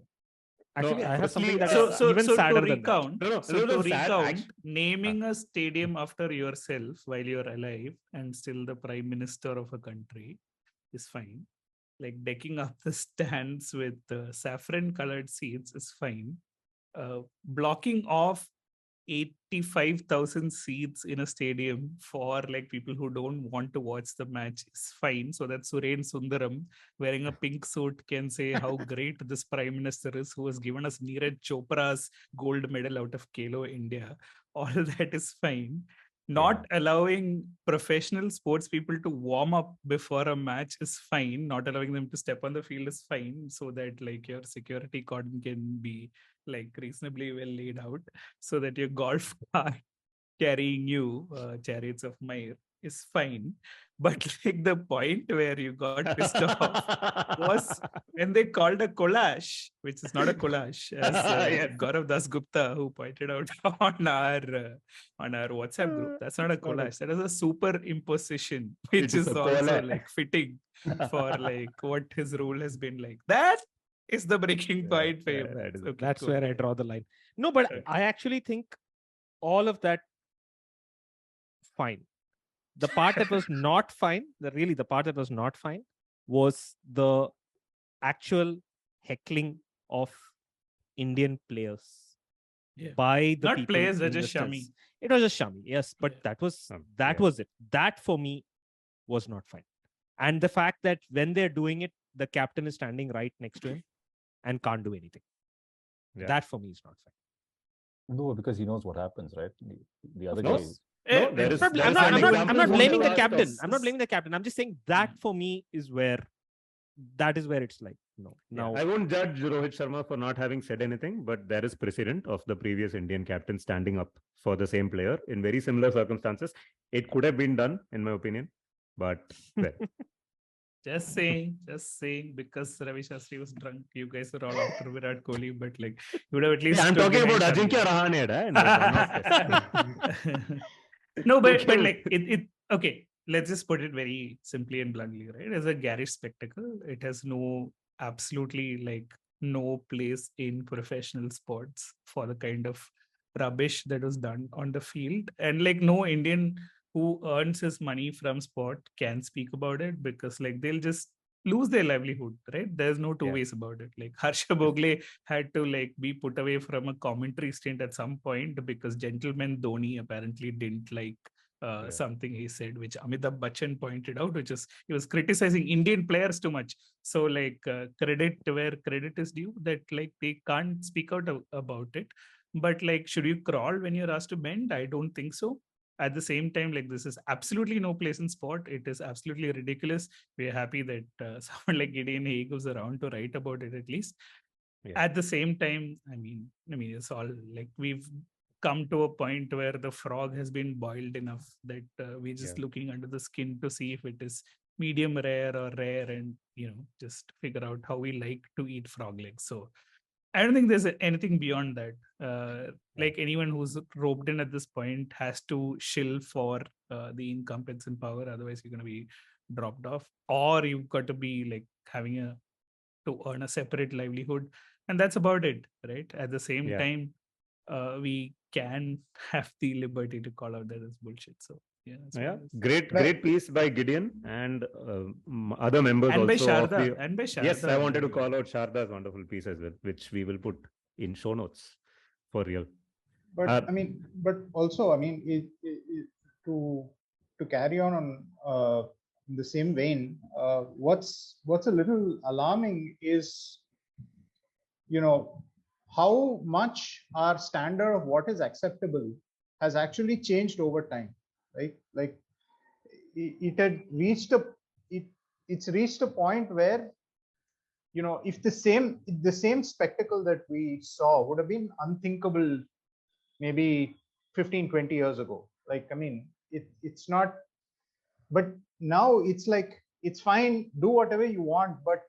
Actually, I have something that's that's even sadder to than recount. that. To recount, naming a stadium after yourself while you're alive and still the prime minister of a country is fine. Like decking up the stands with saffron-colored seats is fine. Blocking off 85,000 seats in a stadium for like people who don't want to watch the match is fine, so that Suren Sundaram wearing a pink suit can say how great this prime minister is, who has given us Neeraj Chopra's gold medal out of KL India. All that is fine. Not allowing professional sports people to warm up before a match is fine. Not allowing them to step on the field is fine, so that like your security cordon can be like reasonably well laid out, so that your golf cart carrying you, chariots of mire, is fine. But like the point where you got pissed off was when they called a collage, which is not a collage, as Gaurav Das Gupta, who pointed out on our WhatsApp group. That's not a collage. That is a superimposition, which is also like fitting for like what his role has been like. That is the breaking point for you. That's where I draw the line. No, but I actually think all of that fine. The part that was not fine, the part that was not fine was the actual heckling of Indian players by the not people. Players, they're just Shami. It was just Shami, yes, but that was it. That for me was not fine. And the fact that when they're doing it, the captain is standing right next to him and can't do anything. That for me is not fine. No, because he knows what happens, right? The other guy. No, I'm not blaming the captain. I'm not blaming the captain. I'm just saying that for me is where it's like, no. Now I won't judge Rohit Sharma for not having said anything, but there is precedent of the previous Indian captain standing up for the same player in very similar circumstances. It could have been done, in my opinion, but well. Just saying, because Ravi Shastri was drunk. You guys were all after Virat Kohli, but like, you would have at least. I'm talking about Ajinkya Rahane, No, but like it okay. let's just put it very simply and bluntly, right? As a garish spectacle, it has absolutely no place in professional sports for the kind of rubbish that was done on the field. And no Indian who earns his money from sport can speak about it, because they'll just lose their livelihood, right? There's no two ways about it. Harsha Bogle had to be put away from a commentary stint at some point because gentleman Dhoni apparently didn't like something he said, which Amitabh Bachchan pointed out, which is he was criticizing Indian players too much. So credit where credit is due, that they can't speak out about it. But should you crawl when you're asked to bend? I don't think so. At the same time, this is absolutely no place in sport. It is absolutely ridiculous. We're happy that someone like Gideon Haigh goes around to write about it at least. At the same time, I mean, it's all we've come to a point where the frog has been boiled enough that we're just looking under the skin to see if it is medium rare or rare, and just figure out how we like to eat frog legs. So I don't think there's anything beyond that. Anyone who's roped in at this point has to shill for the incumbents in power. Otherwise, you're going to be dropped off, or you've got to be having to earn a separate livelihood. And that's about it, right? At the same time, we can have the liberty to call out that as bullshit. So great piece by Gideon and other members and also. By Sharda. Yes, I wanted to call out Sharda's wonderful piece as well, which we will put in show notes for real. But but also, to carry on in the same vein, what's a little alarming is, how much our standard of what is acceptable has actually changed over time, right? It's reached a point where, if the same spectacle that we saw would have been unthinkable maybe 15-20 years ago. It's not, but now it's it's fine, do whatever you want, but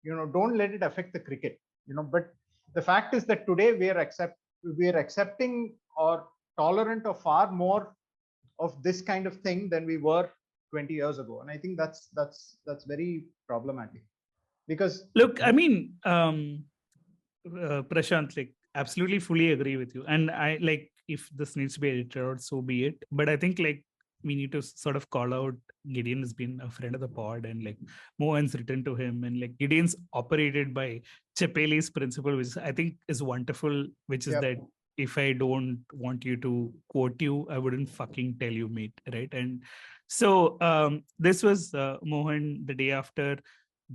don't let it affect the cricket. But the fact is that today we are accepting or tolerant of far more of this kind of thing than we were 20 years ago, and I think that's very problematic. Because look, Prashant, absolutely fully agree with you, and I if this needs to be edited out, so be it. But I think we need to sort of call out Gideon has been a friend of the pod, and Mohan's written to him, and Gideon's operated by Chappelle's principle, which I think is wonderful, which is that if I don't want you to quote you, I wouldn't fucking tell you, mate, right? And so this was Mohan the day after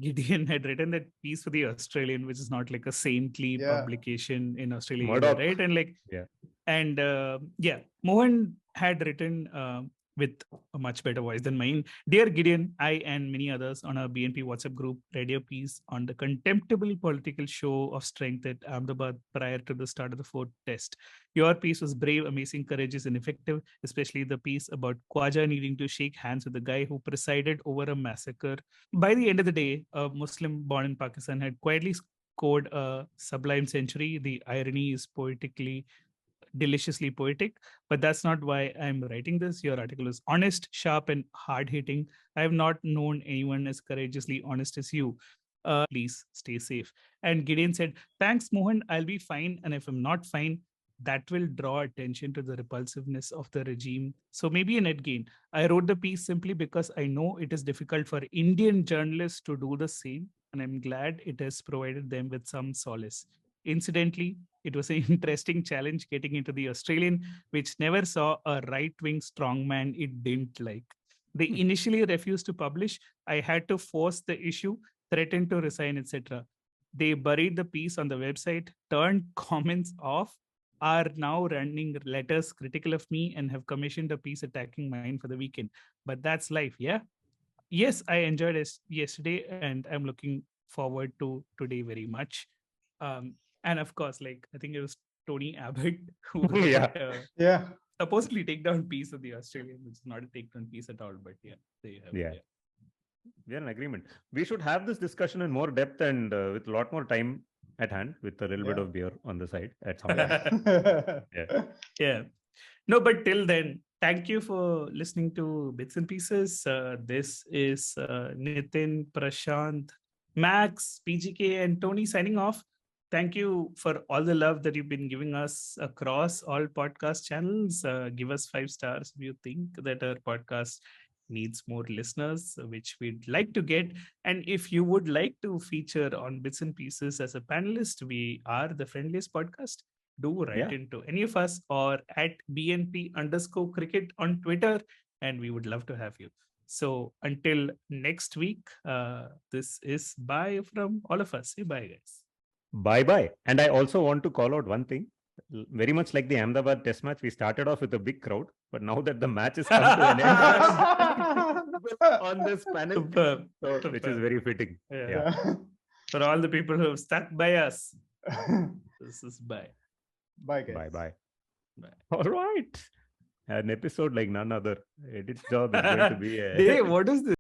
Gideon had written that piece for the Australian, which is not a saintly publication in Australia, right? And Mohan had written with a much better voice than mine. Dear Gideon, I and many others on our BNP WhatsApp group read your piece on the contemptible political show of strength at Ahmedabad prior to the start of the fourth test. Your piece was brave, amazing, courageous, and effective, especially the piece about Khwaja needing to shake hands with the guy who presided over a massacre. By the end of the day, a Muslim born in Pakistan had quietly scored a sublime century. The irony is deliciously poetic, but that's not why I'm writing this. Your article is honest, sharp, and hard-hitting. I have not known anyone as courageously honest as you. Please stay safe. And Gideon said, thanks, Mohan. I'll be fine. And if I'm not fine, that will draw attention to the repulsiveness of the regime. So maybe a net gain. I wrote the piece simply because I know it is difficult for Indian journalists to do the same, and I'm glad it has provided them with some solace. Incidentally, it was an interesting challenge getting into the Australian, which never saw a right-wing strongman it didn't like. They initially refused to publish. I had to force the issue, threatened to resign, etc. They buried the piece on the website, turned comments off, are now running letters critical of me, and have commissioned a piece attacking mine for the weekend. But that's life, yeah? Yes, I enjoyed it yesterday, and I'm looking forward to today very much. And of course, I think it was Tony Abbott who supposedly take down piece of the Australian, which is not a take down piece at all, but we are in agreement. We should have this discussion in more depth and with a lot more time at hand, with a little bit of beer on the side at some point. No, but till then, Thank you for listening to Bits and Pieces. This is Nitin, Prashant, Max, PGK, and Tony signing off. Thank you for all the love that you've been giving us across all podcast channels. Give us 5 stars if you think that our podcast needs more listeners, which we'd like to get. And if you would like to feature on Bits and Pieces as a panelist, we are the friendliest podcast. Do write into any of us or at BNP_cricket on Twitter, and we would love to have you. So until next week, this is bye from all of us. Say bye, guys. Bye. And I also want to call out one thing. Very much like the Ahmedabad Test match, we started off with a big crowd, but now that the match has come to an end on this panel, which is very fitting. Yeah. For all the people who have stuck by us, this is bye. Bye, guys. Bye. All right. An episode like none other. Edit's job is going to be Hey, what is this?